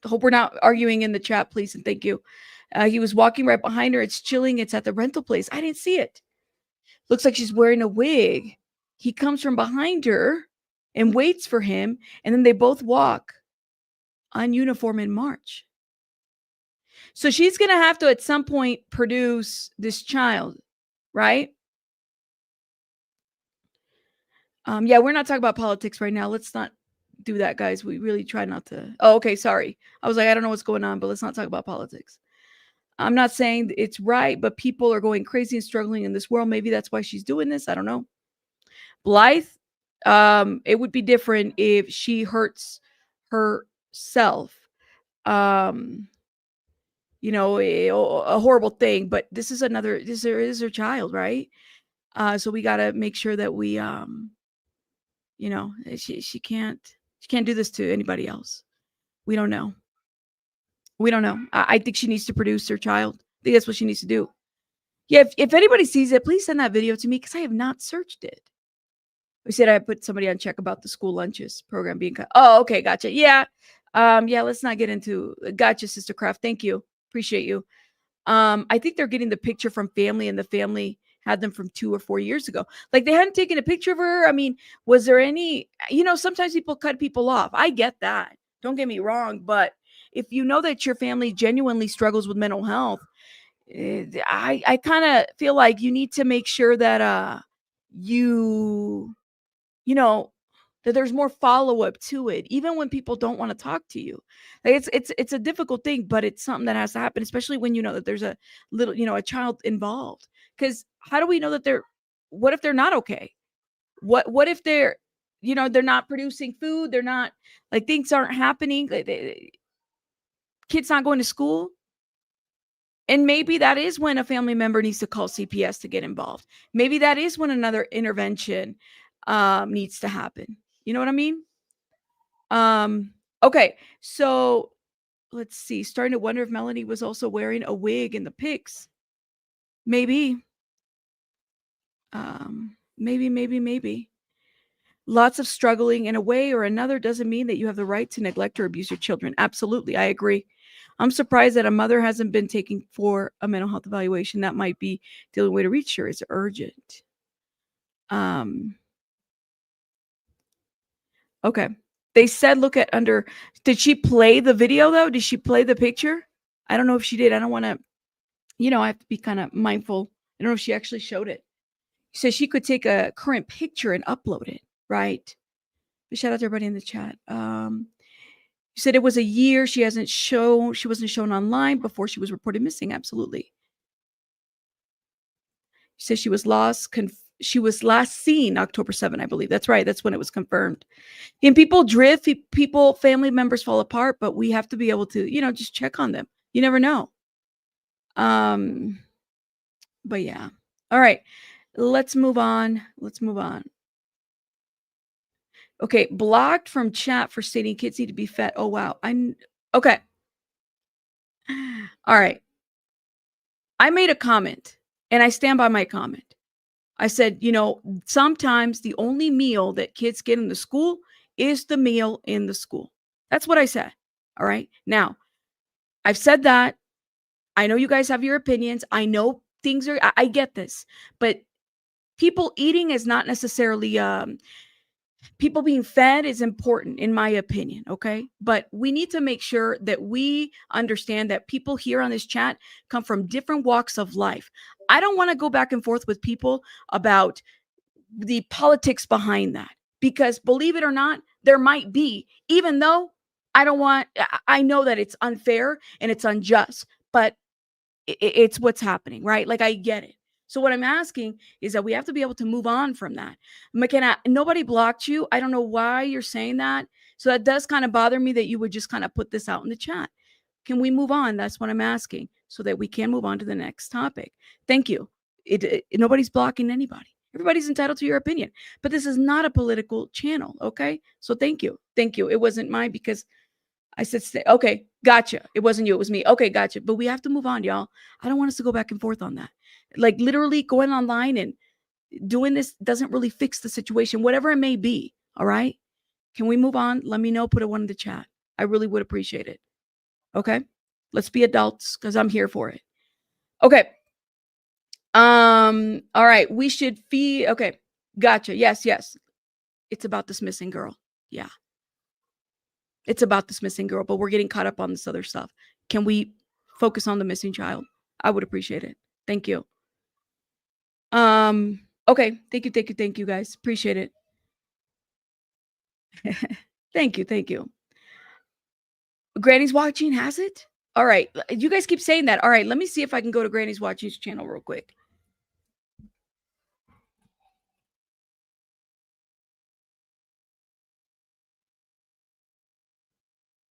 hope we're not arguing in the chat, please, and thank you. He was walking right behind her. It's chilling. It's at the rental place. I didn't see it. Looks like she's wearing a wig. He comes from behind her and waits for him, and then they both walk on uniform in March. So she's going to have to at some point produce this child, right? Yeah, we're not talking about politics right now. Let's not do that, guys. We really try not to. Oh, okay, sorry. I was like, I don't know what's going on, but let's not talk about politics. I'm not saying it's right, but people are going crazy and struggling in this world. Maybe that's why she's doing this. I don't know. Blythe, it would be different if she hurts herself. You know, a horrible thing, but this is another, this is her child, right? So we got to make sure that we, you know, she can't do this to anybody else. We don't know. We don't know. I think she needs to produce her child. I think that's what she needs to do. Yeah, if anybody sees it, please send that video to me because I have not searched it. We said I put somebody on check about the school lunches program being cut. Oh, okay, gotcha. Yeah. Yeah, let's not get into gotcha, Sister Craft. Thank you. Appreciate you. I think they're getting the picture from family, and the family had them from 2 or 4 years ago. Like they hadn't taken a picture of her. I mean, was there any, you know, sometimes people cut people off. I get that. Don't get me wrong, but if you know that your family genuinely struggles with mental health, I kind of feel like you need to make sure that you know, that there's more follow-up to it, even when people don't want to talk to you. Like it's a difficult thing, but it's something that has to happen, especially when you know that there's a little, you know, a child involved. Because how do we know that what if they're not okay? What if they're, you know, they're not producing food, they're not, like, things aren't happening, kids not going to school? And maybe that is when a family member needs to call CPS to get involved. Maybe that is when another intervention needs to happen. You know what I mean? Okay, so let's see. Starting to wonder if Melanie was also wearing a wig in the pics. Maybe. Maybe. Lots of struggling in a way or another doesn't mean that you have the right to neglect or abuse your children. Absolutely, I agree. I'm surprised that a mother hasn't been taken for a mental health evaluation. That might be the only way to reach her. Is urgent. Okay. They said look at under. Did she play the video though? Did she play the picture? I don't know if she did. I don't want to, you know, I have to be kind of mindful. I don't know if she actually showed it. So she could take a current picture and upload it, right? But shout out to everybody in the chat. You said it was a year. She wasn't shown online before she was reported missing. Absolutely. She said she was lost. She was last seen October 7, I believe. That's right. That's when it was confirmed. And people drift, family members fall apart, but we have to be able to, you know, just check on them. You never know. But yeah. All right. Let's move on. Okay. Blocked from chat for stating kids need to be fed. Oh, wow. Okay. All right. I made a comment and I stand by my comment. I said, you know, sometimes the only meal that kids get in the school is the meal in the school. That's what I said. All right. Now, I've said that. I know you guys have your opinions. I know things are, I get this, but people eating is not necessarily, people being fed is important in my opinion. Okay. But we need to make sure that we understand that people here on this chat come from different walks of life. I don't want to go back and forth with people about the politics behind that, because believe it or not, there might be, even though I know that it's unfair and it's unjust, but it's what's happening, right? Like I get it. So what I'm asking is that we have to be able to move on from that. McKenna, nobody blocked you. I don't know why you're saying that. So that does kind of bother me that you would just kind of put this out in the chat. Can we move on? That's what I'm asking, so that we can move on to the next topic. Thank you. Nobody's blocking anybody. Everybody's entitled to your opinion, but this is not a political channel. Okay. So thank you. Thank you. It wasn't mine because I said, okay, gotcha. It wasn't you. It was me. Okay. Gotcha. But we have to move on, y'all. I don't want us to go back and forth on that. Like literally going online and doing this doesn't really fix the situation, whatever it may be. All right. Can we move on? Let me know. Put a one in the chat. I really would appreciate it. Okay. Let's be adults because I'm here for it. Okay. All right. We should feed. Okay. Gotcha. Yes. It's about this missing girl. Yeah. It's about this missing girl, but we're getting caught up on this other stuff. Can we focus on the missing child? I would appreciate it. Thank you. Okay. Thank you guys. Appreciate it. Thank you. Granny's watching, has it? All right. You guys keep saying that. All right. Let me see if I can go to Granny's watching's channel real quick.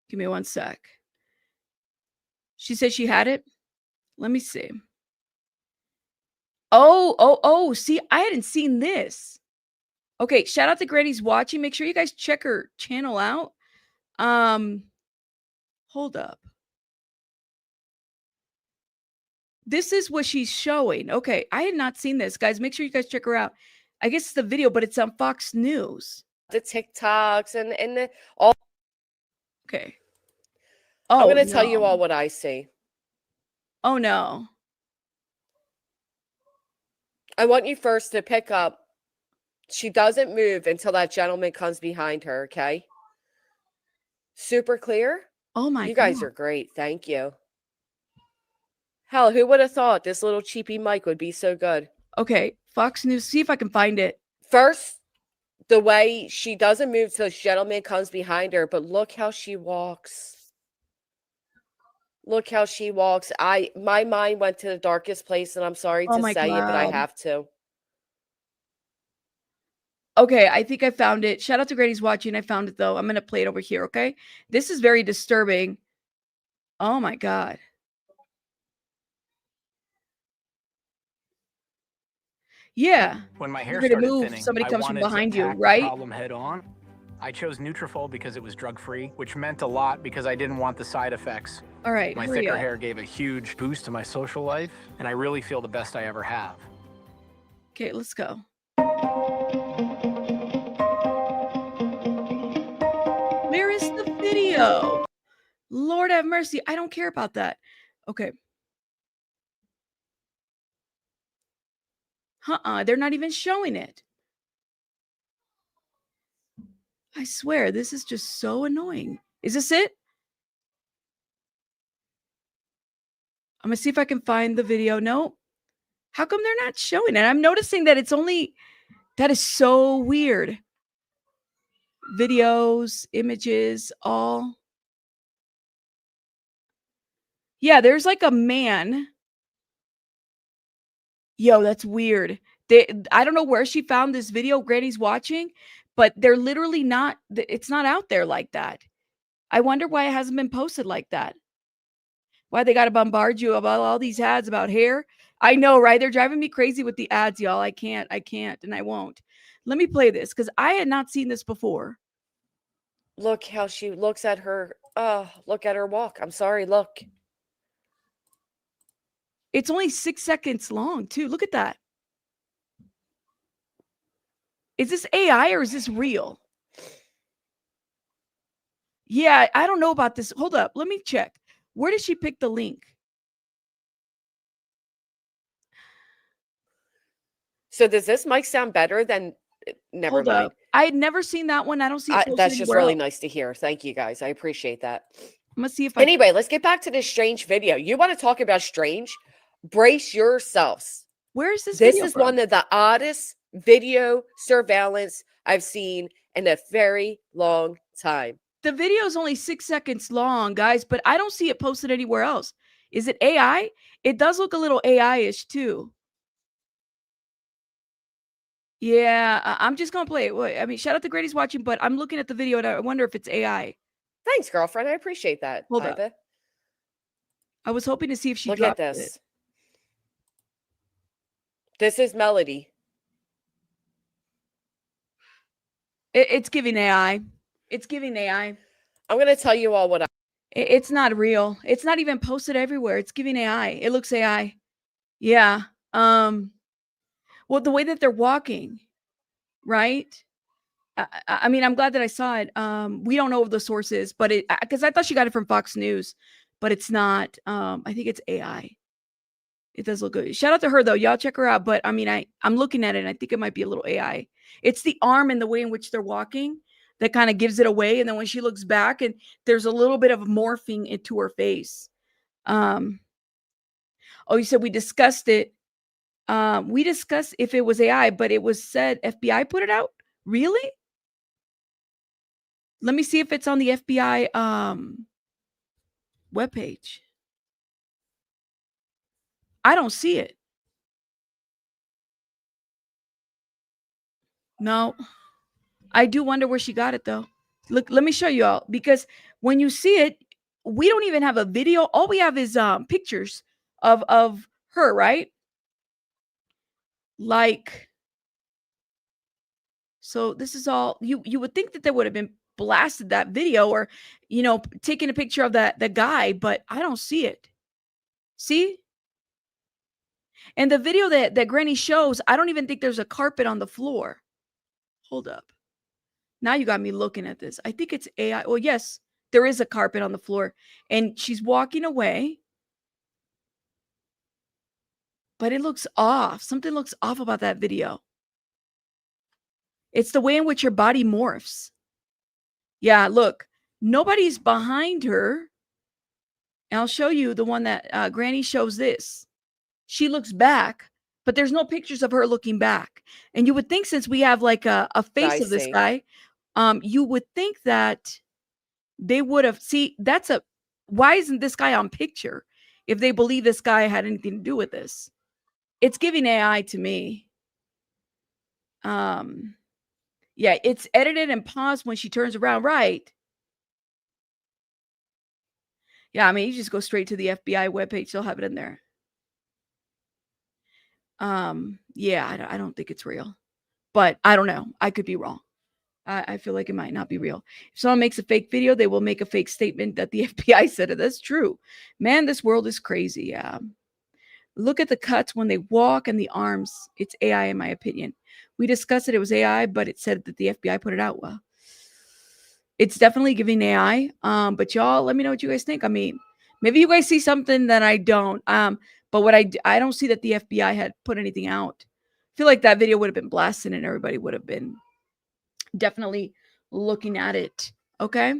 Give me one sec. She said she had it. Let me see. Oh, see, I hadn't seen this. Okay, shout out to Granny's watching. Make sure you guys check her channel out. Hold up. This is what she's showing. Okay, I had not seen this. Guys, make sure you guys check her out. I guess it's the video, but it's on Fox News. The TikToks and the all. Okay. I'm going to tell you all what I see. Oh, no. I want you first to pick up. She doesn't move until that gentleman comes behind her, okay? Super clear? Oh, my God. You guys are great. Thank you. Hell, who would have thought this little cheapy mic would be so good? Okay, Fox News. See if I can find it. First, the way she doesn't move till this gentleman comes behind her, but look how she walks. Look how she walks. My mind went to the darkest place, and I'm sorry to say it, but I have to. Okay, I think I found it. Shout out to Granny's watching. I found it, though. I'm going to play it over here, okay? This is very disturbing. Oh, my God. Yeah. When my hair You're gonna started move, thinning, somebody I comes from wanted to behind you, tackle the right? problem head on. I chose Nutrafol because it was drug-free, which meant a lot because I didn't want the side effects. All right, My hurry thicker up. hair gave a huge boost to my social life, and I really feel the best I ever have. Okay, let's go. Where is the video? Lord have mercy. I don't care about that. Okay. They're not even showing it. I swear, this is just so annoying. Is this it? I'm gonna see if I can find the video. No. How come they're not showing it? I'm noticing that it's only, that is so weird. Videos, images, all. Yeah, there's like a man. Yo, that's weird. I don't know where she found this video Granny's watching, but they're literally not, it's not out there like that. I wonder why it hasn't been posted like that. Why they got to bombard you about all these ads about hair. I know, right? They're driving me crazy with the ads, y'all. I can't, and I won't. Let me play this because I had not seen this before. Look how she looks at her. Look at her walk. I'm sorry. Look. It's only 6 seconds long, too. Look at that. Is this AI or is this real? Yeah, I don't know about this. Hold up. Let me check. Where did she pick the link? So does this mic sound better than? Never Hold mind. up. I had never seen that one. I don't see it posted That's just anywhere really else. nice to hear. Thank you, guys. I appreciate that. I'm gonna see if I. Anyway, let's get back to this strange video. You want to talk about strange? Brace yourselves. Where is this? This video is from? one of the oddest video surveillance I've seen in a very long time. The video is only 6 seconds long, guys, but I don't see it posted anywhere else. Is it AI? It does look a little AI-ish too. Yeah, I'm just gonna play it. I mean, shout out to Grady's watching, but I'm looking at the video and I wonder if it's AI. Thanks, girlfriend. I appreciate that. Hold up. I was hoping to see if she Look at dropped it. this. This is Melody. It's giving AI. It's giving AI. I'm gonna tell you all what It's not real. It's not even posted everywhere. It's giving AI. It looks AI. Yeah. Well, the way that they're walking, right? I mean, I'm glad that I saw it. We don't know the sources, but because I thought she got it from Fox News, but it's not. I think it's AI. It does look good. Shout out to her though. Y'all check her out. But I mean, I'm looking at it and I think it might be a little AI. It's the arm and the way in which they're walking that kind of gives it away. And then when she looks back and there's a little bit of morphing into her face. Oh, you said we discussed it. We discussed if it was AI, but it was said FBI put it out. Really? Let me see if it's on the FBI webpage. I don't see it. No. I do wonder where she got it though. Look, let me show you all because when you see it, we don't even have a video. All we have is pictures of her, right? Like, so this is all you would think that they would have been blasted that video or taking a picture of the guy, but I don't see it. See? And the video that Granny shows, I don't even think there's a carpet on the floor. Hold up. Now you got me looking at this. I think it's AI. Well, yes, there is a carpet on the floor and she's walking away. But it looks off. Something looks off about that video. It's the way in which her body morphs. Yeah, look, nobody's behind her. And I'll show you the one that Granny shows this. She looks back, but there's no pictures of her looking back. And you would think since we have like a face of this guy, you would think that they would have, why isn't this guy on picture if they believe this guy had anything to do with this? It's giving AI to me. Yeah, it's edited and paused when she turns around, right? Yeah, I mean, you just go straight to the FBI webpage. They'll have it in there. Yeah, I don't think it's real. But I don't know. I could be wrong. I feel like it might not be real. If someone makes a fake video, they will make a fake statement that the FBI said it. That's true. Man, this world is crazy. Yeah. Look at the cuts when they walk and the arms. It's AI, in my opinion. We discussed it. It was AI, but it said that the FBI put it out. Well, it's definitely giving AI. But y'all, let me know what you guys think. I mean, maybe you guys see something that I don't. But what I don't see that the FBI had put anything out. I feel like that video would have been blasted and everybody would have been definitely looking at it. Okay.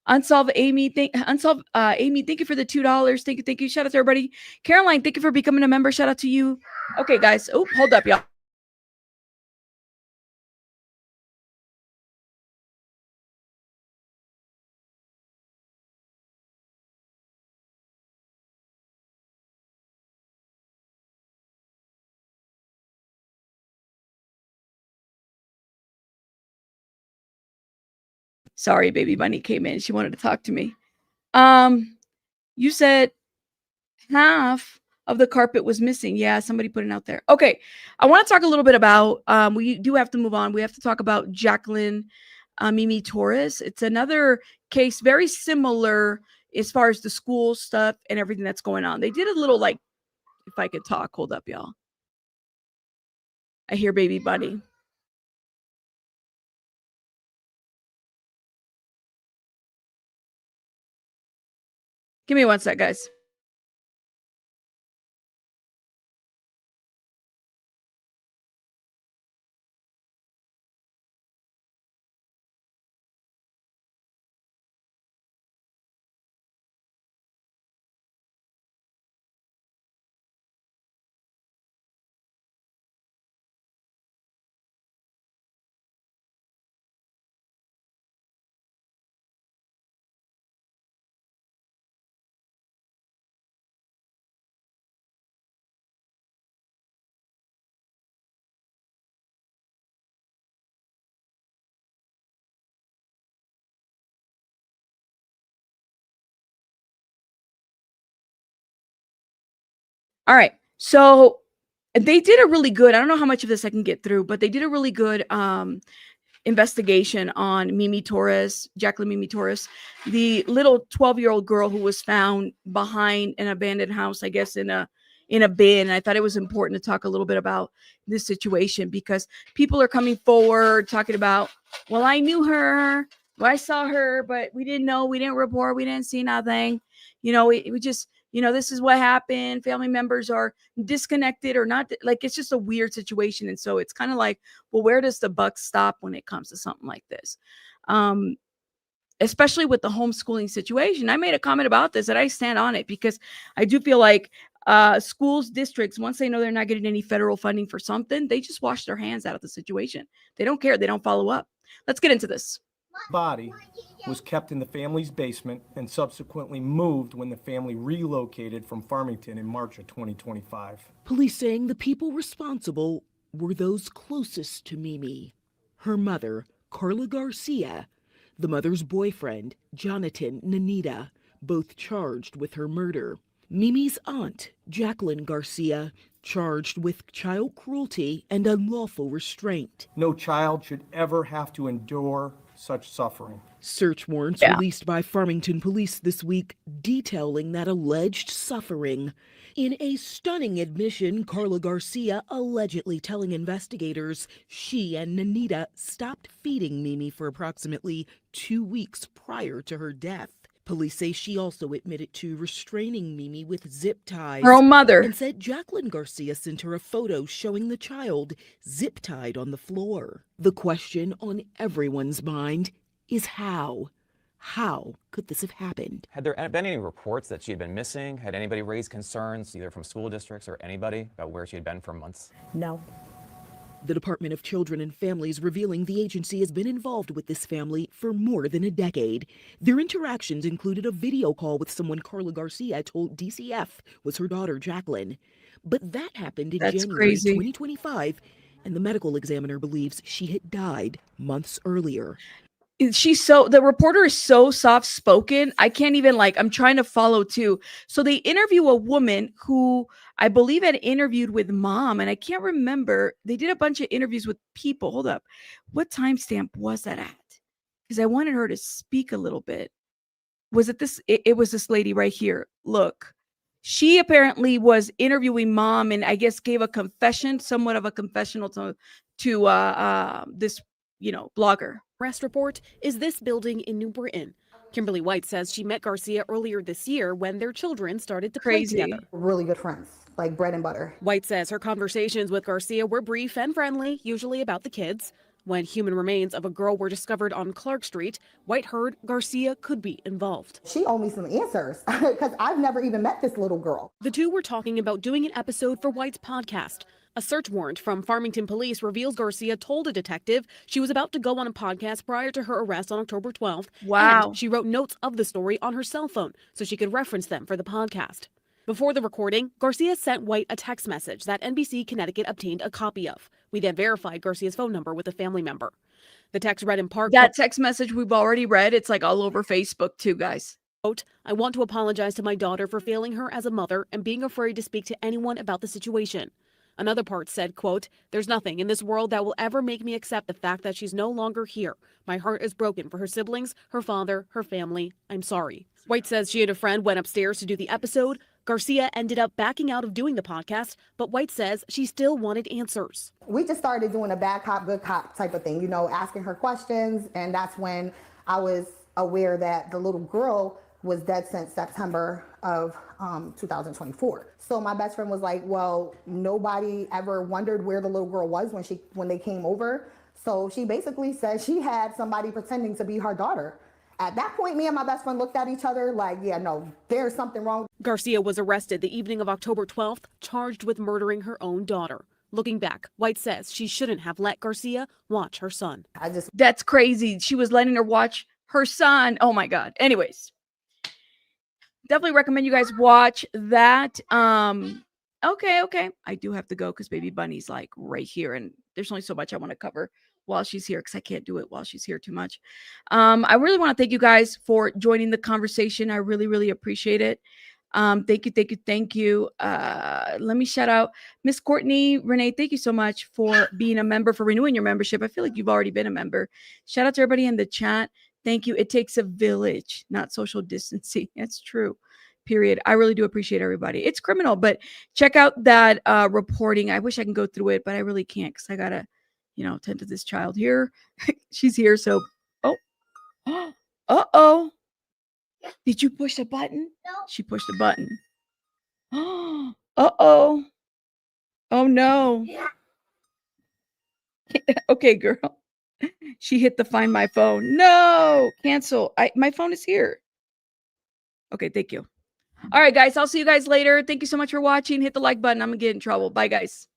Unsolved Amy, thank you for the $2. Thank you. Shout out to everybody. Caroline, thank you for becoming a member. Shout out to you. Okay, guys. Oh, hold up, y'all. Sorry, baby bunny came in. She wanted to talk to me. You said half of the carpet was missing. Yeah, somebody put it out there. Okay, I want to talk a little bit about. We do have to move on. We have to talk about JACQUELINE Mim Torres. It's another case very similar as far as the school stuff and everything that's going on. They did a little like, if I could talk, hold up, y'all. I hear baby bunny. Give me one sec, guys. All right. So they did a really good, I don't know how much of this I can get through, but they did a really good investigation on Mimi Torres, Jacqueline Mimi Torres, the little 12-year-old girl who was found behind an abandoned house, I guess in a bin. And I thought it was important to talk a little bit about this situation because people are coming forward talking about, well, I knew her, well, I saw her, but we didn't know, we didn't report, we didn't see nothing. You know, we just, you know, this is what happened. Family members are disconnected or not. Like, it's just a weird situation. And so it's kind of like, well, where does the buck stop when it comes to something like this? Especially with the homeschooling situation. I made a comment about this and I stand on it because I do feel like schools, districts, once they know they're not getting any federal funding for something, they just wash their hands out of the situation. They don't care. They don't follow up. Let's get into this. Body was kept in the family's basement and subsequently moved when the family relocated from Farmington in March of 2025. Police saying the people responsible were those closest to Mimi. Her mother, Carla Garcia, the mother's boyfriend, Jonathan Nanita, both charged with her murder. Mimi's aunt, Jacqueline Garcia, charged with child cruelty and unlawful restraint. No child should ever have to endure such suffering. Search warrants released by Farmington police this week detailing that alleged suffering. In a stunning admission, Carla Garcia allegedly telling investigators she and Nanita stopped feeding Mimi for approximately 2 weeks prior to her death. Police say she also admitted to restraining Mimi with zip ties. Her own mother. And said Jacqueline Garcia sent her a photo showing the child zip-tied on the floor. The question on everyone's mind is how? How could this have happened? Had there been any reports that she had been missing? Had anybody raised concerns, either from school districts or anybody, about where she had been for months? No. The Department of Children and Families revealing the agency has been involved with this family for more than a decade. Their interactions included a video call with someone Carla Garcia told DCF was her daughter, Jacqueline. But that happened in January 2025, and the medical examiner believes she had died months earlier. The reporter is so soft spoken. I can't even I'm trying to follow too. So they interview a woman who I believe had interviewed with mom, and I can't remember. They did a bunch of interviews with people. Hold up. What timestamp was that at? Because I wanted her to speak a little bit. Was it this? It was this lady right here. Look, she apparently was interviewing mom and I guess gave a confession, somewhat of a confessional to this, blogger. Arrest report is this building in New Britain. Kimberly White says she met Garcia earlier this year when their children started to play together. Really good friends, like bread and butter. White says her conversations with Garcia were brief and friendly, usually about the kids. When human remains of a girl were discovered on Clark Street, White heard Garcia could be involved. She owed me some answers because I've never even met this little girl. The two were talking about doing an episode for White's podcast. A search warrant from Farmington Police reveals Garcia told a detective she was about to go on a podcast prior to her arrest on October 12th. Wow. And she wrote notes of the story on her cell phone so she could reference them for the podcast. Before the recording, Garcia sent White a text message that NBC Connecticut obtained a copy of. We then verified Garcia's phone number with a family member. The text read in part, that text message we've already read. It's all over Facebook too, guys. Quote, I want to apologize to my daughter for failing her as a mother and being afraid to speak to anyone about the situation. Another part said, quote, there's nothing in this world that will ever make me accept the fact that she's no longer here. My heart is broken for her siblings, her father, her family. I'm sorry. White says she and a friend went upstairs to do the episode. Garcia ended up backing out of doing the podcast, but White says she still wanted answers. We just started doing a bad cop, good cop type of thing, asking her questions. And that's when I was aware that the little girl was dead since September of 2024. So my best friend was like, well, nobody ever wondered where the little girl was when they came over. So she basically said she had somebody pretending to be her daughter. At that point, me and my best friend looked at each other like, yeah, no, there's something wrong. Garcia was arrested the evening of October 12th, charged with murdering her own daughter. Looking back, White says she shouldn't have let Garcia watch her son. That's crazy. She was letting her watch her son. Oh my God. Anyways, definitely recommend you guys watch that. Okay. I do have to go because baby bunny's right here, and there's only so much I want to cover while she's here because I can't do it while she's here too much. I really want to thank you guys for joining the conversation. I really, really appreciate it. Thank you. Let me shout out Miss Courtney Renee. Thank you so much for being a member, for renewing your membership. I feel like you've already been a member. Shout out to everybody in the chat. Thank you. It takes a village, not social distancing. That's true. Period. I really do appreciate everybody. It's criminal, but check out that reporting. I wish I can go through it, but I really can't because I gotta, tend to this child here. She's here, so uh-oh. Did you push the button? No. She pushed the button. Uh-oh. Oh no. Yeah. Okay, girl. She hit the find my phone. No, cancel. My phone is here. Okay, thank you. All right, guys. I'll see you guys later. Thank you so much for watching. Hit the like button. I'm gonna get in trouble. Bye, guys.